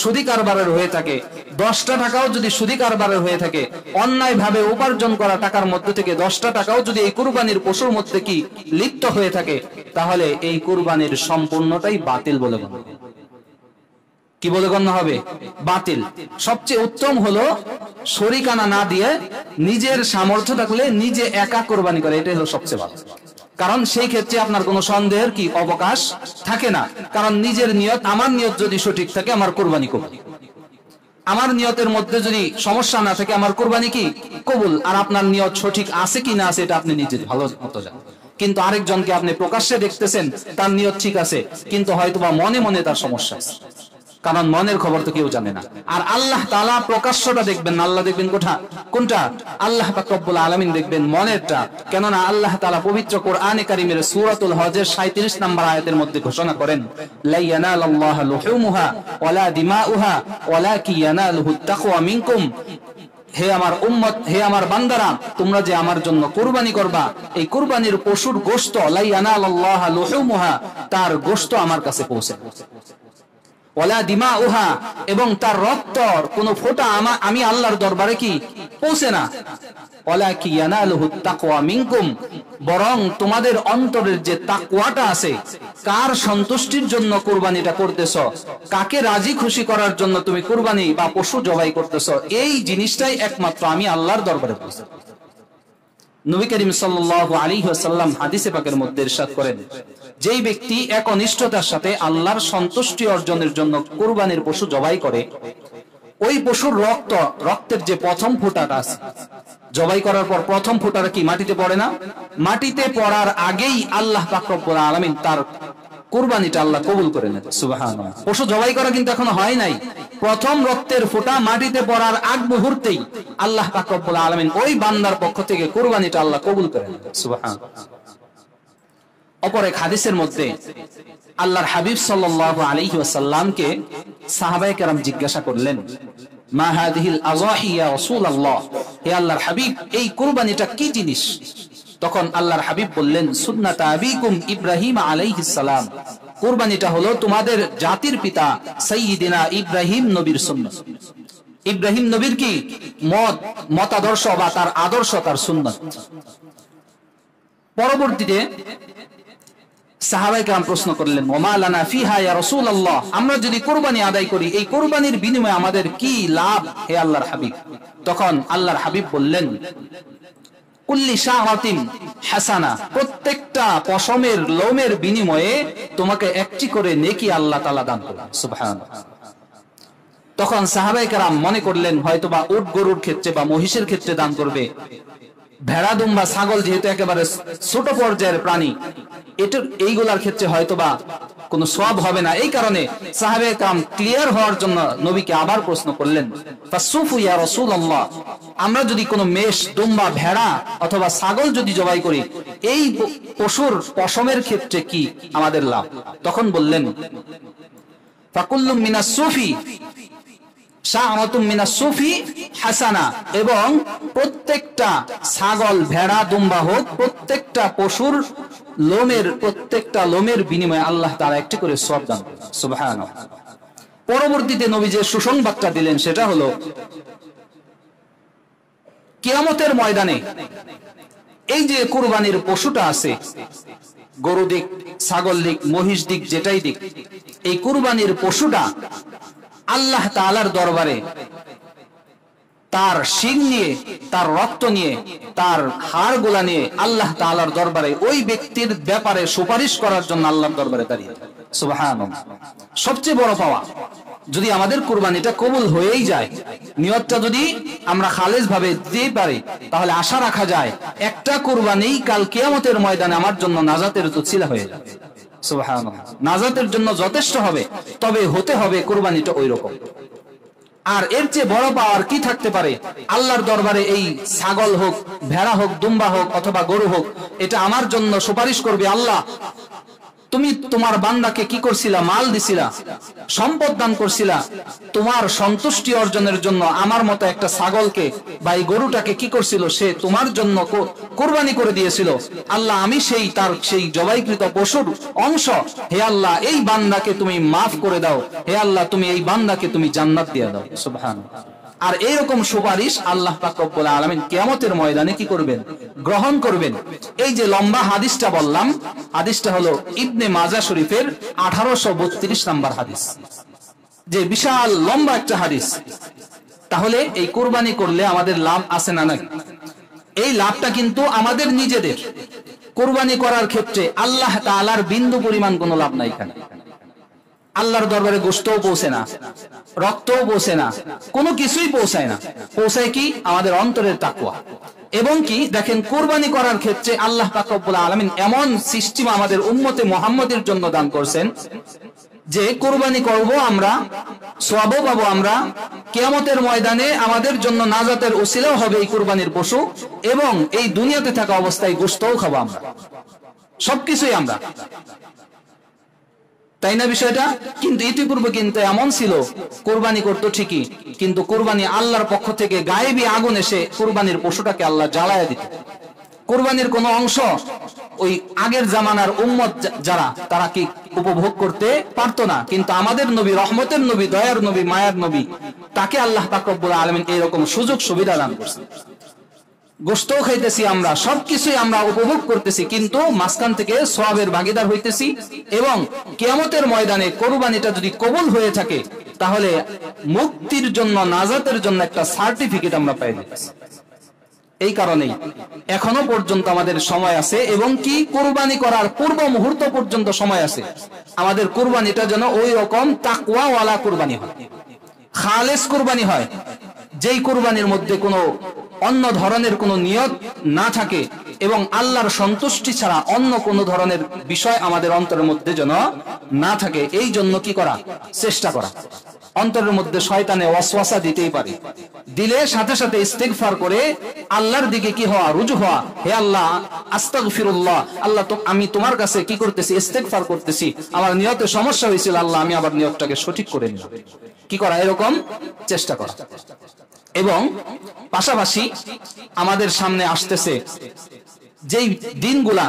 সুদি কারবারের হয়ে থাকে, 10টা টাকাও যদি সুদি কারবারের হয়ে থাকে, অন্যায় ভাবে উপার্জন করা টাকার মধ্যে থেকে 10টা টাকাও যদি এই কুরবানির পশুর মধ্যে কি লিপ্ত হয়ে থাকে, তাহলে এই কুরবানির সম্পূর্ণটাই বাতিল বলে গণ্য। কি বলে গণ্য হবে, বাতিল। সবচেয়ে উত্তম হলো শরিকানা না দিয়ে নিজের সামর্থ্য থাকলে নিজে একা কুরবানি করে, এটাই হলো সবচেয়ে ভালো। কারণ সেই ক্ষেত্রে আপনার কোনো সন্দেহের কি অবকাশ থাকে না, কারণ নিজের নিয়ত, আমার নিয়ত যদি সঠিক থাকে আমার কুরবানি কবুল, আমার নিয়তের মধ্যে যদি সমস্যা না থাকে আমার কুরবানি কি কবুল। আর আপনার নিয়ত সঠিক আছে কি না আছে এটা আপনি নিজে ভালো মতো জানেন, কিন্তু আরেকজনকে আপনি প্রকাশ্যে দেখতেছেন তার নিয়ত ঠিক আছে, কিন্তু হয়তোবা মনে মনে তার সমস্যা আছে, কারণ মনের খবর তো কেউ জানে না। আর আল্লাহ তাআলা প্রকাশ্যটা দেখবেন, আল্লাহ দেখবেন কোনটা, আল্লাহ পাক রব্বুল আলামিন দেখবেন মনেরটা। কেননা আল্লাহ তাআলা পবিত্র কোরআনে কারীমের সূরাতুল হজের 37 নম্বর আয়াতের মধ্যে ঘোষণা করেন, লা ইয়ানালাল্লাহু লুহুমুহা ওয়ালা দিমাউহা ওয়ালাকিন ইয়ানালুহুত তাকওয়া মিনকুম। হে আমার উম্মত, হে আমার বান্দারা, তোমরা যে আমার জন্য কুরবানি করবা, এই কুরবানির পশুর গোশত লা ইয়ানালুল্লাহা লুহুমুহা, তার গোশত আমার কাছে পৌঁছে, ওয়ালা দিমাউহা, এবং তার রক্ত কোন ফোঁটা আমি আল্লাহর দরবারে কি পৌঁছে না, ওয়ালাকি ইয়ানালুহু তাকওয়া মিনকুম, বরং তোমাদের অন্তরের যে তাকওয়াটা আছে, কার সন্তুষ্টির জন্য কুরবানিটা করতেছ, কাকে রাজি খুশি করার জন্য তুমি কুরবানি বা পশু জবাই করতেছ, এই জিনিসটাই একমাত্র আমি আল্লাহর দরবারে পৌঁছে। নবী করিম সাল্লাল্লাহু আলাইহি ওয়াসাল্লাম হাদিসে পাকের মধ্যে ইরশাদ করেন, যেই ব্যক্তি একনিষ্ঠতার সাথে আল্লাহর সন্তুষ্টি অর্জনের জন্য কুরবানির পশু জবাই করে, ওই পশুর রক্তের যে প্রথম ফোঁটাটা আছে, জবাই করার পর প্রথম ফোঁটাটা কি মাটিতে পড়ে না? মাটিতে পড়ার আগেই আল্লাহ পাক রব্বুল আলামিন তার কুরবানিটা আল্লাহ কবুল করে নেন। সুবহানাল্লাহ। পশু জবাই করা কিন্তু এখনো হয় নাই, প্রথম রক্তের ফোঁটা মাটিতে পড়ার আগ মুহূর্তেই আল্লাহ পাক রব্বুল আলামিন ওই বান্দার পক্ষ থেকে কুরবানিটা আল্লাহ কবুল করে নেন। সুবহানাল্লাহ। অপর এক হাদিসের মধ্যে আল্লাহর হাবিব সাল্লাল্লাহু আলাইহি ওয়াসাল্লামকে সাহাবায়ে কেরাম জিজ্ঞাসা করলেন, মা হাদিহিল আযাহি ইয়া রাসূলুল্লাহ, হে আল্লাহর হাবিব, এই কুরবানিটা কি জিনিস? তখন আল্লাহর হাবিব বললেন, সুন্নাত আবিকুম ইব্রাহিম আলাইহিস সালাম, কুরবানিটা হলো তোমাদের জাতির পিতা সাইয়্যিদিনা ইব্রাহিম নবীর সুন্নাত। ইব্রাহিম নবীর কি মতাদর্শ বা তার আদর্শ, তার সুন্নাত। পরবর্তীতে সাহাবায়ে কেরাম প্রশ্ন করলেন, ওমা লানা ফিহা ইয়া রাসূলুল্লাহ, আমরা যদি কুরবানি আদায় করি, এই কুরবানির বিনিময়ে আমাদের কি লাভ হে আল্লাহর হাবিব? তখন আল্লাহর হাবিব বললেন, কুল্লি শাআতিন হাসানা, প্রত্যেকটা পশমের লোমের বিনিময়ে তোমাকে একটি করে নেকি আল্লাহ তাআলা দান করবেন। সুবহানাল্লাহ। তখন সাহাবায়ে কেরাম মনে করলেন হয়তোবা উট গরুর ক্ষেত্রে বা মহিষের ক্ষেত্রে দান করবে, ভেড়া দুম্বা ছাগল যেহেতু একেবারে ছোট পর্যায়ের প্রাণী, এইগুলার ক্ষেত্রে হয়তোবা কোনো সওয়াব হবে না। এই কারণে সাহাবায়ে কেরাম ক্লিয়ার হওয়ার জন্য নবীকে আবার প্রশ্ন করলেন, ফাসুফু ইয়া রাসূলুল্লাহ, আমরা যদি কোনো মেষ, দুম্বা, ভেড়া অথবা ছাগল যদি জবাই করি, এই পশুর পশমের ক্ষেত্রে কি আমাদের লাভ? তখন বললেন, ফাকুল্লুম মিনাস সুফি শাআরাতুম মিনাস সুফি হাসানা, এবং প্রত্যেকটা ছাগল, ভেড়া, দুম্বা হোক, প্রত্যেকটা পশুর প্রত্যেকটা লোমের বিনিময়ে আল্লাহ তাআলা একটি করে সওয়াব দান করেন। সুবহানাল্লাহ। পরবর্তীতে নবী যে সুসংবাদটা দিলেন সেটা হলো, কিয়ামতের ময়দানে এই যে কুরবানির পশুটা আছে, গরু দিক, ছাগল দিক, মহিষ দিক, যেটাই দিক, এই কুরবানির পশুটা আল্লাহ তাআলার দরবারে তার শিং নিয়ে, তার রক্ত নিয়ে, তার হাড়গুলা নিয়ে আল্লাহ তাআলার দরবারে ওই ব্যক্তির ব্যাপারে সুপারিশ করার জন্য আল্লাহর দরবারে দাঁড়িয়ে। সুবহানাল্লাহ। সবচেয়ে বড় পাওয়া, যদি আমাদের কুরবানিটা কবুল হয়েই যায়, নিয়তটা যদি আমরা খালেস ভাবে দিতে পারি, তাহলে আশা রাখা যায় একটা কুরবানি কাল কিয়ামতের ময়দানে আমার জন্য নাজাতের উসিলা হয়ে যাবে। সুবহানাল্লাহ। নাজাতের জন্য যথেষ্ট হবে, তবে হতে হবে কুরবানিটা ওই রকম। আর এর চেয়ে বড় পাওয়ার কি থাকতে পারে? আল্লাহর দরবারে এই ছাগল হোক, ভেড়া হোক, দুম্বা হোক অথবা গরু হোক, এটা আমার জন্য সুপারিশ করবে, আল্লাহ তুমি তোমার বান্দাকে কি করছিলা? মাল দিছিলা, সম্পদ দান করছিলা, তোমার সন্তুষ্টি অর্জনের জন্য আমার মতো একটা ছাগলকে বা এই গরুটাকে কি করছিল? সে তোমার জন্য কুরবানি করে দিয়েছিল। আল্লাহ, আমি তার সেই জবাইকৃত পশুর অংশ, হে আল্লাহ এই বান্দাকে তুমি মাফ করে দাও, হে আল্লাহ তুমি এই বান্দাকে তুমি জান্নাত দিয়ে দাও। সুবহানাল্লাহ। আর এইরকম সুপারিশ আল্লাহ পাক রব্বুল আলামিন কিয়ামতের ময়দানে কি করবেন? গ্রহণ করবেন। এই যে লম্বা হাদিসটা বললাম, হাদিসটা হলো ইবনে মাজাহ শরীফের 1832 নম্বর হাদিস, যে বিশাল লম্বা একটা হাদিস। তাহলে এই কুরবানি করলে আমাদের লাভ আছে না নাকি? এই লাভটা কিন্তু আমাদের নিজেদের। কুরবানি করার ক্ষেত্রে আল্লাহ তাআলার বিন্দু পরিমাণ কোনো লাভ নাই এখানে। আল্লাহর দরবারে গোশতও পৌঁছে না, রক্তও পৌঁছে না, কোনো কিছুই পৌঁছায় না। পৌঁছায় কি? আমাদের অন্তরের তাকওয়া। এবং কি দেখেন, কুরবানি করার ক্ষেত্রে আল্লাহ পাক রব্বুল আলামিন এমন সিস্টেম আমাদের উম্মতে মুহাম্মদের জন্য দান করছেন যে কুরবানি করব আমরা, সওয়াবও পাবো আমরা, কিয়ামতের ময়দানে আমাদের জন্য নাজাতের উসিলাও হবে এই কুরবানির পশু, এবং এই দুনিয়াতে থাকা অবস্থায় গোশতও খাবো আমরা, সবকিছুই আমরা। তাই না বিষয়টা? কিন্তু ইতিপূর্বে কিন্তু এমন ছিল, কোরবানি করতো ঠিকই, কিন্তু কোরবানি আল্লাহর পক্ষ থেকে গায়েবী আগুন এসে কোরবানির পশুটাকে আল্লাহ জ্বালায়া দিত। কোরবানির কোন অংশ ওই আগের জামানার উম্মত যারা তারা কি উপভোগ করতে পারতো না, কিন্তু আমাদের নবী, রহমতের নবী, দয়ার নবী, মায়ার নবী, তাকে আল্লাহ পাক রব্বুল আলামিন এইরকম সুযোগ সুবিধা দান করছেন। গোশতও খাইতেছি আমরা, সবকিছুই আমরা উপভোগ করতেছি, কিন্তু মাঝখান থেকে সওয়াবের ভাগীদার হইতেছি। এবং কিয়ামতের ময়দানে কোরবানিটা যদি কবুল হয়ে থাকে তাহলে মুক্তির জন্য, নাজাতের জন্য একটা সার্টিফিকেট আমরা পাই যাচ্ছি। এই কারণেই এখনো পর্যন্ত আমাদের সময় আছে, এবং কি কোরবানি করার পূর্ব মুহূর্ত পর্যন্ত সময় আছে। আমাদের কোরবানিটা যেন ওই রকম তাকওয়াওয়ালা কোরবানি হয়, খালেস কোরবানি হয়, যেই কোরবানির মধ্যে কোনো অন্য ধরনের কোনো নিয়ত না থাকে, এবং আল্লাহর সন্তুষ্টি ছাড়া অন্য কোনো ধরনের বিষয় আমাদের অন্তরের মধ্যে যেন না থাকে। এই জন্য কি করা? চেষ্টা করা। অন্তরের মধ্যে শয়তানে ওয়াসওয়াসা দিতেই পারে, দিলে সাথে সাথে ইস্তেগফার করে আল্লাহর দিকে কি হওয়া, রুজু হওয়া। হে আল্লাহ, আস্তাগফিরুল্লাহ, আল্লাহ তো আমি তোমার কাছে কি করতেছি, ইস্তেগফার করতেছি, আমার নিয়তে সমস্যা হয়েছিল, আল্লাহ আমি আবার নিয়তটাকে সঠিক করে নিব। কি করা? এরকম চেষ্টা করা। এবং পাশাপাশি আমাদের সামনে আসতেছে যেই দিনগুলা,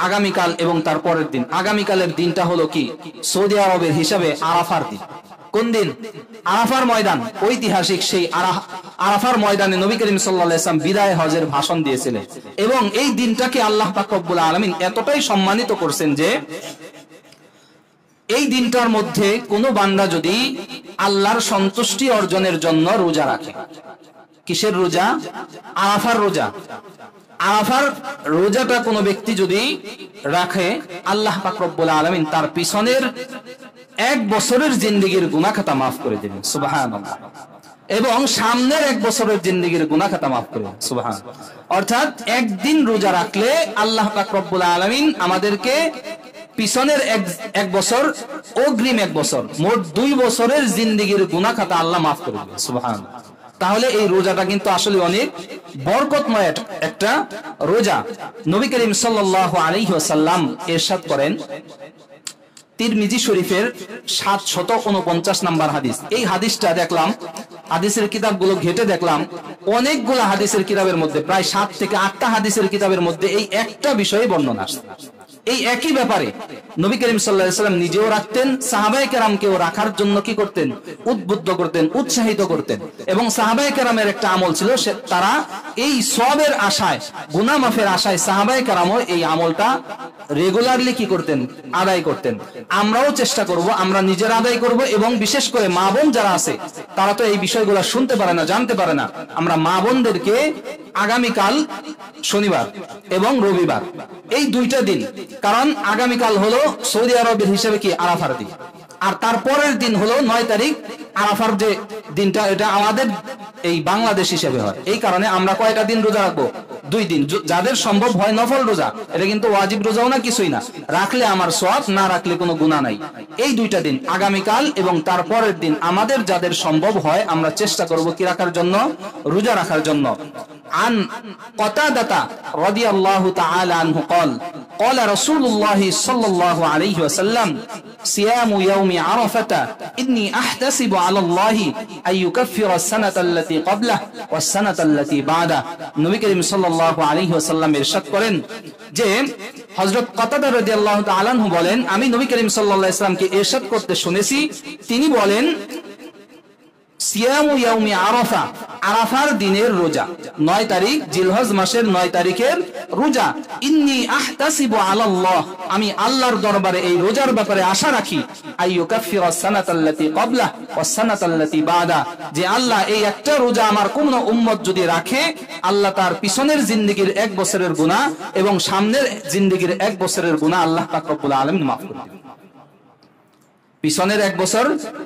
আগামীকাল এবং তার পরের দিন। আগামীকালের দিনটা হলো কি, সৌদি আরবের হিসাবে আরাফার দিন। কোন দিন? আরাফার ময়দান। ঐতিহাসিক সেই আরাফার ময়দানে নবী করিম সাল্লাল্লাহু আলাইহি ওয়াসাল্লাম বিদায় হজের ভাষণ দিয়েছিলেন, এবং এই দিনটাকে আল্লাহ পাক রব্বুল আলামিন এতটাই সম্মানিত করছেন যে এই দিনটার মধ্যে কোনো বান্দা যদি আল্লাহর সন্তুষ্টি অর্জনের জন্য রোজা রাখে। কিসের রোজা? আরাফার রোজা। আরাফার রোজাটা কোনো ব্যক্তি যদি রাখে, আল্লাহ পাক রব্বুল আলামিন তার পিছনের 1 বছরের জিন্দেগির গুনাহ খাতা মাফ করে দিবেন, সুবহানাল্লাহ। এবং সামনের 1 বছরের জিন্দেগির গুনাহ খাতা মাফ করে দিবেন, সুবহানাল্লাহ। অর্থাৎ একদিন রোজা রাখলে আল্লাহ পাক রব্বুল আলামিন আমাদেরকে পিছনের 1 বছর, অগ্রিম 1 বছর, মোট 2 বছরের জিন্দেগির গুনাহ খাতা আল্লাহ মাফ করে দিবেন, সুবহানাল্লাহ। তাহলে এই রোজাটা কিন্তু আসলে অনেক বরকতময় একটা রোজা। নবী করিম সাল্লাল্লাহু আলাইহি ওয়াসাল্লাম ইরশাদ করেন, তিরমিজি শরীফের 749 নম্বর হাদিস। এই হাদিসটা দেখলাম, হাদিসের কিতাবগুলো ঘেটে দেখলাম, অনেকগুলো হাদিসের কিতাবের মধ্যে, প্রায় 7 থেকে 8টা হাদিসের কিতাবের মধ্যে এই একটা বিষয়ে বর্ণনা আসছে। এই একই ব্যাপারে নবী করিম সাল্লাল্লাহু আলাইহি ওয়াসাল্লাম নিজেও রাখতেন, সাহাবায়ে কেরামকেও রাখার জন্য কি করতেন? উদ্বুদ্ধ করতেন, উৎসাহিত করতেন। এবং সাহাবায়ে কেরামের একটা আমল ছিল, তারা এই সওয়াবের আশায়, গুনাহ মাফের আশায় সাহাবায়ে কেরামও এই আমলটা রেগুলারলি কি করতেন? আদায় করতেন। আমরাও চেষ্টা করব, আমরা নিজেরা আদায় করব, এবং বিশেষ করে মা বোন যারা আছে তারা তো এই বিষয়গুলো শুনতে পারে না, জানতে পারে না। আমরা মা বোনদেরকে আগামীকাল শনিবার এবং রবিবার, এই 2টা দিন, কারণ আগামীকাল হলো সৌদি আরবের হিসেবে কি আরাফার দিন, আর তারপরের দিন হলো 9 তারিখ আরাফার যে দিনটা, এটা আমাদের এই বাংলাদেশ হিসেবে হয়। এই কারণে আমরা কয়টা দিন রোজা রাখবো? 2 দিন। যাদের সম্ভব হয় নফল রোজা, এটা কিন্তু ওয়াজিব রোজাও না, কিছুই না। রাখলে আমার সওয়াব, না রাখলে কোনো গুনাহ নাই। এই 2টা দিন, আগামীকাল এবং তারপরের দিন, আমাদের যাদের সম্ভব হয় আমরা চেষ্টা করব কি রাখার জন্য? রোজা রাখার জন্য। আন কতাদাতা রাদিয়াল্লাহু তাআলা আনহু قال قال رسول الله صلى الله عليه وسلم صيام يوم عرفة إني أحتسب على الله أن يكفر السنة التي قبله والسنة التي بعده। নবী করিম সাল্লাল্লাহু আলাইহি ওয়াসাল্লাম ইরশাদ করেন যে, হযরত কতাদা রাদিয়াল্লাহু তাআলা আনহু বলেন, আমি নবী করিম সাল্লাল্লাহু আলাইহি ওয়াসাল্লামকে ইরশাদ করতে শুনেছি, তিনি বলেন, সিয়ামু ইয়াউমি আরাফা, আরাফার দিনের রোজা, 9 তারিখ জিলহজ মাসের 9 তারিখের রোজা। ইন্নী আহতাসিবু আলাল্লাহ, আমি আল্লাহর দরবারে এই রোজার ব্যাপারে আশা রাখি, আইয়ুকাফিরাস সানাতাল্লাতী ক্বাবলা ওয়াস সানাতাল্লাতী বাদা, যে আল্লাহ এই একটা রোজা আমার কোন উম্মত যদি রাখে, আল্লাহ তার পিছনের জিন্দেগির 1 বছরের গুনাহ এবং সামনের জিন্দেগির 1 বছরের গুনাহ আল্লাহ পাক রব্বুল আলামিন মাফ করে দিবেন। পিছনের 1 বছর,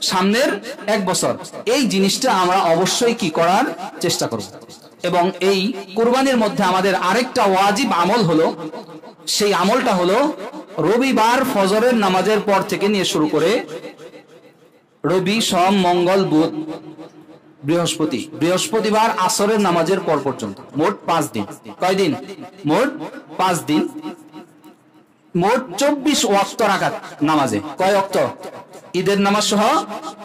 সামনের 1 বছর, এই জিনিসটা আমরা অবশ্যই কি করার চেষ্টা করব। এবং এই কুরবানির মধ্যে আমাদের আরেকটা ওয়াজিব আমল হলো, সেই আমলটা হলো রবিবার ফজরের নামাজের পর থেকে নিয়ে শুরু করে রবি, সোম, মঙ্গল, বুধ, বৃহস্পতিবার আসরের নামাজের পর পর্যন্ত মোট 5 দিন। কয় দিন? মোট 5 দিন। মোট 24 ওয়াক্ত রাকাত নামাজে, কয় ওয়াক্ত? ঈদের নামাজ সহ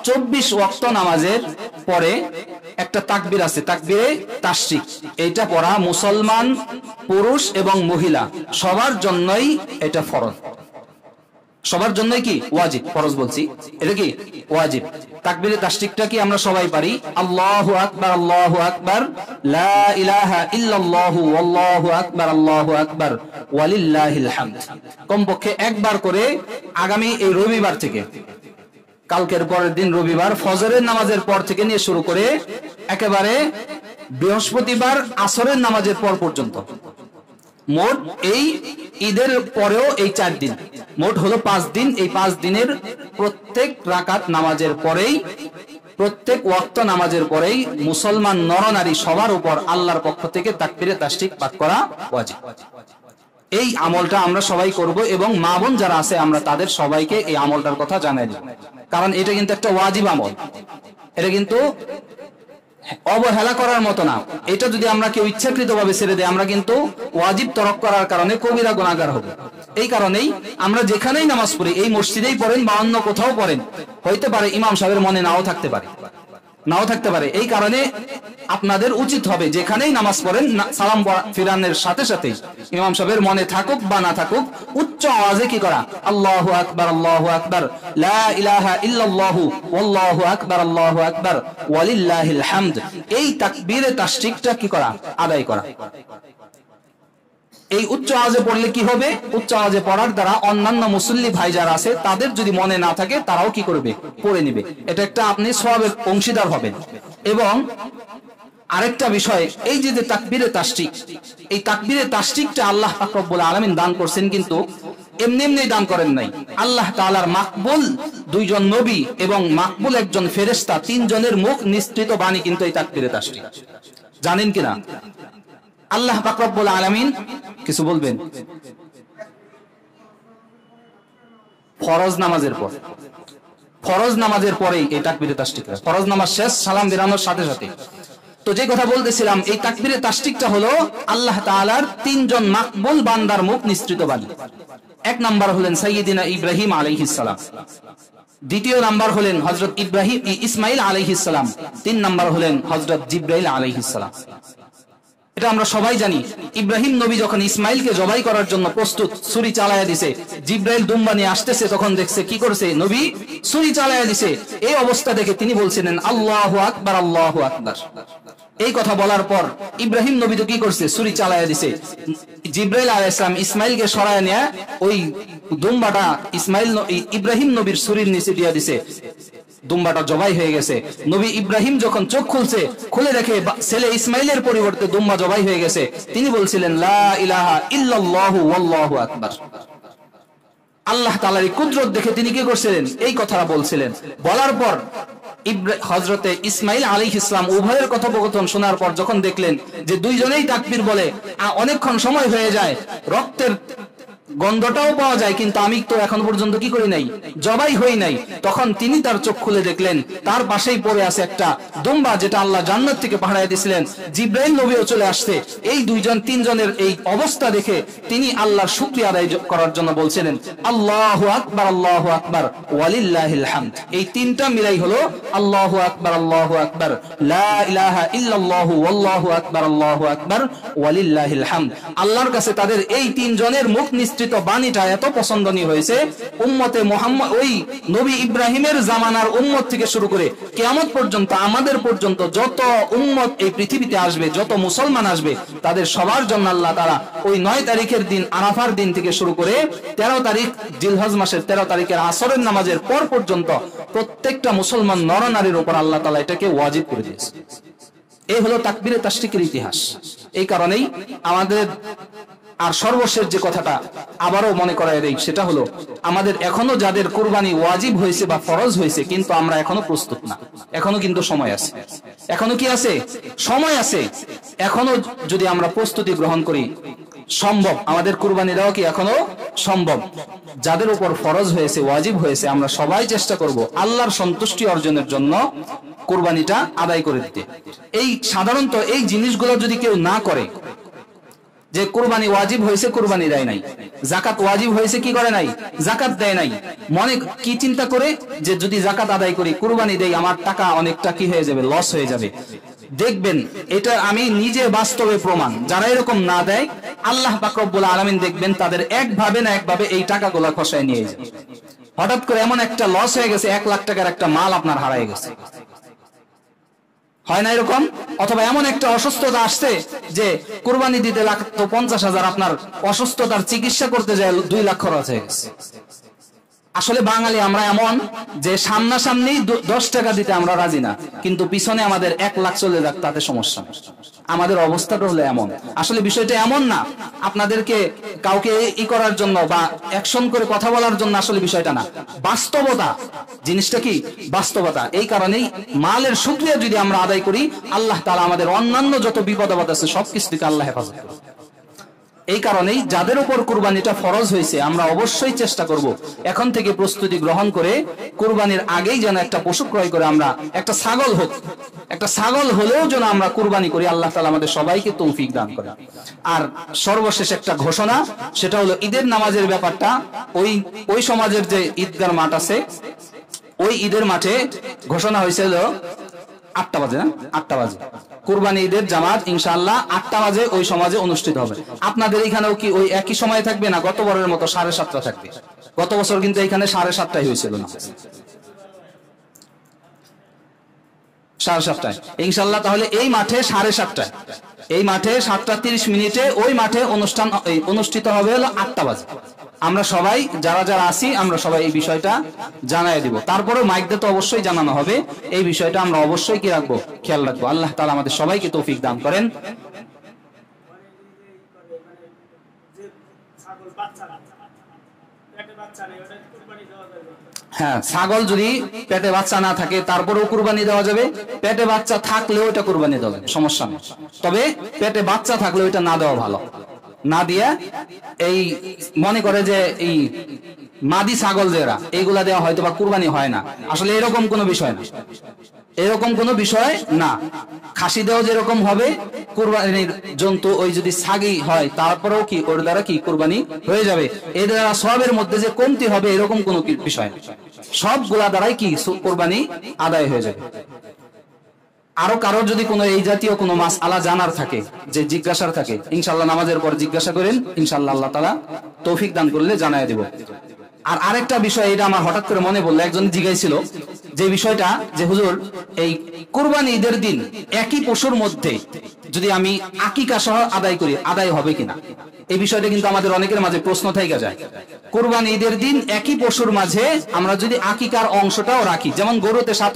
24 ওয়াক্ত নামাজের পরে একটা তাকবীর আছে, তাকবীরে তাশরিক। এইটা পড়া মুসলমান পুরুষ এবং মহিলা সবার জন্যই এটা ফরজ, সবার জন্যই কি ওয়াজিব, ফরজ বলছি, এটা কি ওয়াজিব। তাকবীরে তাশরিকটা কি আমরা সবাই পারি? আল্লাহু আকবার, আল্লাহু আকবার, লা ইলাহা ইল্লাল্লাহু, আল্লাহু আকবার, আল্লাহু আকবার, ওয়ালিল্লাহিল হামদ। কমপক্ষে একবার করে আগামী এই রবিবার থেকে, কালকের পরের দিন রবিবার ফজরের নামাজের পর থেকে নিয়ে শুরু করে একেবারে বৃহস্পতিবার আসরের নামাজের পর পর্যন্ত, মোট এই ঈদের পরেও এই 4 দিন, মোট হলো 5 দিন। এই 5 দিনের প্রত্যেক রাকাত নামাজের পরেই, প্রত্যেক ওয়াক্ত নামাজের পরেই মুসলমান নরনারী সবার উপর আল্লাহর পক্ষ থেকে তাকবীরে তাশরিক পাঠ করা ওয়াজিব। এই আমলটা আমরা সবাই করব এবং মা বোন যারা আছে আমরা তাদের সবাইকে এই আমলটার কথা জানাই দিব, কারণ এটা কিন্তু একটা ওয়াজিব আমল, এটা কিন্তু অবহেলা করার মতো না। এটা যদি আমরা কেউ ইচ্ছাকৃতভাবে ছেড়ে দেয় আমরা কিন্তু ওয়াজিব তরক করার কারণে কবিরা গুনাহগার হব। এই কারণেই আমরা যেখানেই নামাজ পড়ি, এই মসজিদেই পড়েন বা অন্য কোথাও পড়েন, হইতে পারে ইমাম সাহেবের মনে নাও থাকতে পারে, নাও থাকতে পারে। এই কারণে আপনাদের উচিত হবে যেখানেই নামাজ পড়েন সালাম ফিরানোর সাথে সাথে ইমাম সাহেবের মনে থাকুক বা না থাকুক উচ্চ আওয়াজে কি করা, আল্লাহু আকবার, আল্লাহু আকবার, লা ইলাহা ইল্লাল্লাহু, আল্লাহু আকবার, আল্লাহু আকবার, ওয়ালিল্লাহিল হামদ। এই তাকবীরে তাশরিকটা কি করা, আদায় করা। এই উচ্চ আওয়াজে পড়লে কি হবে? উচ্চ আওয়াজে পড়ার দ্বারা অন্যান্য মুসল্লি ভাই যারা আছে তাদের যদি মনে না থাকে তারাও কি করবে, পড়ে নিবে। এটা একটা আপনি সওয়াবের অংশীদার হবেন। এবং আরেকটা বিষয়, এই যে তাকবীরে তাশরিক, এই তাকবীরে তাশরিকটা আল্লাহ পাক রব্বুল আলামিন দান করছেন, কিন্তু এমনি এমনি দান করেন নাই। আল্লাহ তাআলার মাকবুল 2 জন নবী এবং মাকবুল 1 জন ফেরেশতা, 3 জনের মুখ নিঃসৃত বাণী কিন্তু এই তাকবীরে তাশরিক। জানেন কিনা? আল্লাহ পাক রব্বুল আলামিন কিছু বলবেন? ফরজ নামাজের পর, ফরজ নামাজের পরেই এই তাকবীরে তাশরিক, ফরজ নামাজ শেষ সালাম ফিরানোর সাথে সাথে। তো যে কথা বলতেছিলাম, এই তাকবীরে তাশরিকটা হলো আল্লাহ তাআলার 3 জন মাকবুল বান্দার মুখ নিঃসৃত বাণী। 1 নাম্বার হলেন সাইয়্যিদিনা ইব্রাহিম আলাইহিস সালাম, 2য় নাম্বার হলেন হযরত ইসমাঈল আলাইহিস সালাম, 3 নাম্বার হলেন হযরত জিবরাইল আলাইহিস সালাম। এটা আমরা সবাই জানি। ইব্রাহিম নবী যখন ইসমাইলকে জবাই করার জন্য প্রস্তুত, ছুরি চালায়া দিছে, জিবরাইল দুম্বা নিয়ে আসতেছে, তখন দেখছে কি করছে, নবী ছুরি চালায়া দিছে। এই অবস্থা দেখে তিনি বলছিলেন আল্লাহু আকবার, আল্লাহু আকবার। এই কথা বলার পর ইব্রাহিম নবী তো কি করছে, ছুরি চালায়া দিছে। জিবরাইল আলাইহিস সালাম ইসমাইলকে সরায় নিয়ে ওই দুম্বাটা ইব্রাহিম নবীর ছুরির নিচে দিয়ে দিছে। দুম্বাটা জবাই হয়ে গেছে। নবী ইব্রাহিম যখন চোখ খুলছে, খুলে দেখে ছেলে ইসমাইলের পরিবর্তে দুম্বা জবাই হয়ে গেছে। তিনি বলছিলেন লা ইলাহা ইল্লাল্লাহু, আল্লাহু আকবার। আল্লাহ তাআলার কুদরত দেখে তিনি কি করছিলেন, এই কথাটা বলছিলেন। বলার পর হযরতে ইসমাইল আলাইহিস সালাম উভয়ের কথোপকথন শোনার পর যখন দেখলেন যে 2 জনেই তাকবীর বলে, অনেকক্ষণ সময় হয়ে যায়, রক্তের গন্ধটাও পাওয়া যায়, কিন্তু আমি তো এখন পর্যন্ত কি করি নাই, জবাই হই নাই। তখন তিনি তার চোখ খুলে দেখলেন তার পাশেই পড়ে আছে একটা দুম্বা, যেটা আল্লাহ জান্নাত থেকে পাঠায় দিয়েছিলেন। জিবরাইল নবীও চলে আসছে। এই 2 জন 3 জনের এই অবস্থা দেখে তিনি আল্লাহর শুকরিয়া আদায় করার জন্য বলছিলেন আল্লাহু আকবার, আল্লাহু আকবার, ওয়ালিল্লাহিল হামদ। এই 3টা মিলাই হলো আল্লাহু আকবার, আল্লাহু আকবার, লা ইলাহা ইল্লাল্লাহু, আল্লাহু আকবার, আল্লাহু আকবার, ওয়ালিল্লাহিল হামদ। আল্লাহর কাছে তাদের এই 3 জনের মুখ নিঃসৃত বাণীটা এত পছন্দনীয় হয়েছে, উম্মতে মুহাম্মদ, ওই নবী ইব্রাহিমের জামানার উম্মত থেকে শুরু করে কিয়ামত পর্যন্ত আমাদের পর্যন্ত যত উম্মত এই পৃথিবীতে আসবে, যত মুসলমান আসবে, তাদের সবার জন্য আল্লাহ তাআলা ওই 9 তারিখের দিন আরাফার দিন থেকে শুরু করে 13 তারিখ জিলহজ মাসের 13 তারিখের আসরের নামাজের পর পর্যন্ত প্রত্যেকটা মুসলমান নরনারীর উপর আল্লাহ তাআলা এটাকে ওয়াজিব করে দিয়েছে। এই হলো তাকবীরে তাশরিকের ইতিহাস। এই কারণেই আমাদের আর সর্বশেষ যে কথাটা আবারও মনে করায় দেই, সেটা হলো আমাদের এখনো যাদের কুরবানি ওয়াজিব হয়েছে বা ফরজ হয়েছে, কিন্তু আমরা এখনো প্রস্তুত না, এখনো কিন্তু সময় আছে, এখনো কি আছে, সময় আছে। এখনো যদি আমরা প্রস্তুতি গ্রহণ করি সম্ভব, আমাদের কুরবানি দেওয়া কি এখনো সম্ভব। যাদের উপর ফরজ হয়েছে, ওয়াজিব হয়েছে, আমরা সবাই চেষ্টা করব আল্লাহর সন্তুষ্টি অর্জনের জন্য কুরবানিটা আদায় করে দিতে। এই সাধারণত এই জিনিসগুলো যদি কেউ না করে, যে কুরবানি ওয়াজিব হয়েছে, কুরবানি দেয় নাই, জাকাত ওয়াজিব হয়েছে, কি করে নাই, জাকাত দেয় নাই। মনে কি চিন্তা করে যে যদি জাকাত আদায় করি, কুরবানি দেই, আমার টাকা অনেকটা কি হয়ে যাবে, লস হয়ে যাবে। দেখবেন এটা আমি নিজে বাস্তবে প্রমাণ, যারা এরকম না দেয় আল্লাহ পাক রব্বুল আলামিন দেখবেন তাদের একভাবে না একভাবে এই টাকাগুলো খসায় নিয়ে যায়। হঠাৎ করে এমন একটা লস হয়ে গেছে, 1 লাখ টাকার একটা মাল আপনার হারায় গেছে, হয় না এরকম? অথবা এমন একটা অসুস্থতা আসছে যে কুরবানি দিতে লাগতো 50,000, আপনার অসুস্থতার চিকিৎসা করতে যায় 2 লাখ খরচ হয়ে গেছে। আসলে বাঙালি আমরা এমন যে সামনাসামনি 10 টাকা দিতে আমরা রাজি না, কিন্তু পিছনে আমাদের 1 লাখ চলে যাক তাতে সমস্যা নেই। আমাদের অবস্থাটা হলো এমন। আসলে বিষয়টা এমন না আপনাদেরকে কাউকে ই করার জন্য বা অ্যাকশন করে কথা বলার জন্য, আসলে বিষয়টা না, বাস্তবতা। জিনিসটা কি বাস্তবতা। এই কারণেই মালের শুকরিয়া যদি আমরা আদায় করি, আল্লাহ তাআলা আমাদের অন্যান্য যত বিপদ আপদ আছে সবকিছু থেকে আল্লাহ হেফাজত করে। এই কারণেই যাদের উপর কুরবানিটা ফরজ হয়েছে আমরা অবশ্যই চেষ্টা করব এখন থেকে প্রস্তুতি গ্রহণ করে কুরবানির আগেই যেন একটা পশু ক্রয় করে, আমরা একটা ছাগল হোক, একটা ছাগল হলেও যেন আমরা কুরবানি করি। আল্লাহ তাআলা আমাদের সবাইকে তৌফিক দান করেন। আর সর্বশেষ একটা ঘোষণা, সেটা হলো ঈদের নামাজের ব্যাপারটা। ওই সমাজের যে ঈদগার মাঠ আছে, ওই ঈদের মাঠে ঘোষণা হয়েছিল 8টা বাজে, না 8টা বাজে কুরবানি ঈদের জামাত ইনশাআল্লাহ 8টা বাজে ওই সমাজে অনুষ্ঠিত হবে। আপনাদের এখানেও কি ওই একই সময় থাকবে, না গত বছরের মতো 7:30 থাকবে? গত বছর কিন্তু এখানে 7:30 হয়েছিল না, 7:30 ইনশাআল্লাহ। তাহলে এই মাঠে 7:30, এই মাঠে 7:30 ওই মাঠে অনুষ্ঠান অনুষ্ঠিত হবে হলো 8টা বাজে। আমরা সবাই যারা যারা আছি আমরা সবাই এই বিষয়টা জানাই দিব। তারপরে মাইক দিয়ে তো অবশ্যই জানানো হবে, এই বিষয়টা আমরা অবশ্যই কি রাখবো, খেয়াল রাখবো। আল্লাহ তাআলা আমাদের সবাইকে তৌফিক দান করেন। হ্যাঁ, ছাগল যদি পেটে বাচ্চা না থাকে তারপরেও কুরবানি দেওয়া যাবে, পেটে বাচ্চা থাকলেও এটা কুরবানি দেওয়া যাবে, সমস্যা নেই। তবে পেটে বাচ্চা থাকলে ওইটা না দেওয়া ভালো। না দিয়ে এই মনে করে যে এই মাদি ছাগল যেরা, এইগুলা দেওয়া হয়তো বা কুরবানি হয় না, আসলে এরকম কোনো বিষয় না, এরকম কোনো বিষয় না। খাসি দেওয়া যেরকম হবে কুরবানির জন্তু, ওই যদি ছাগি হয় তারপরেও কি ওর দ্বারা কি কুরবানি হয়ে যাবে। এর দ্বারা সবের মধ্যে যে কমতি হবে এরকম কোনো বিষয় না, সবগুলা দ্বারাই কি কুরবানি আদায় হয়ে যাবে। আরো কারোর যদি কোনো এই জাতীয় কোনো মাসআলা জানার থাকে, যে জিজ্ঞাসার থাকে, ইনশাআল্লাহ নামাজের পর জিজ্ঞাসা করেন, ইনশাআল্লাহ আল্লাহ তাআলা তৌফিক দান করলে জানায় দেব। আর আরেকটা বিষয়, এটা আমার হঠাৎ করে মনে পড়লো, একজন জিজ্ঞাসিল যে বিষয়টা, যে হুজুর এই কুরবানি ঈদের দিন একই পশুর মধ্যে যদি আমি আকিকা সহ আদায় করি, আদায় হবে কিনা? এই বিষয়টা কিন্তু আমাদের অনেকের মাঝে প্রশ্ন থেকে যায়। কুরবানি ঈদের দিন একই পশুর মাঝে আমরা যদি আকিকার অংশটাও রাখি, যেমন গরুতে 7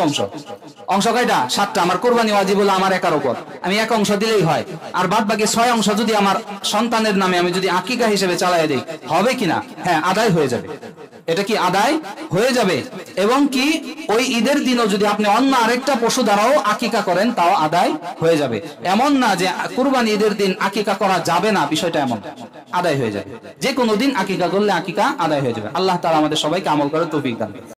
অংশ কয়টা? 7টা। আমার কুরবানি ওয়াজিব হলো আমার একার উপর, আমি 1 অংশ দিলেই হয়, আর বাদ বাকি 6 অংশ যদি আমার সন্তানের নামে আমি যদি আকিকা হিসেবে চালাই দেই, হবে কিনা? হ্যাঁ, আদায় হয়ে যাবে। এটা কি আদায় হয়ে যাবে। এবং কি ওই ঈদের দিনও যদি আপনি অন্য আরেকটা পশু দ্বারাও আকিকা করেন, তাও আদায় হয়ে যাবে। এমন না যে কুরবানি ঈদের দিন আকিকা করা যাবে না, বিষয়টা এমন, আদায় হয়ে যাবে। যে কোনো দিন আকিকা করলে আকিকা আদায় হয়ে যাবে। আল্লাহ তাআলা আমাদের সবাইকে আমল করে তৌফিক দান করুন।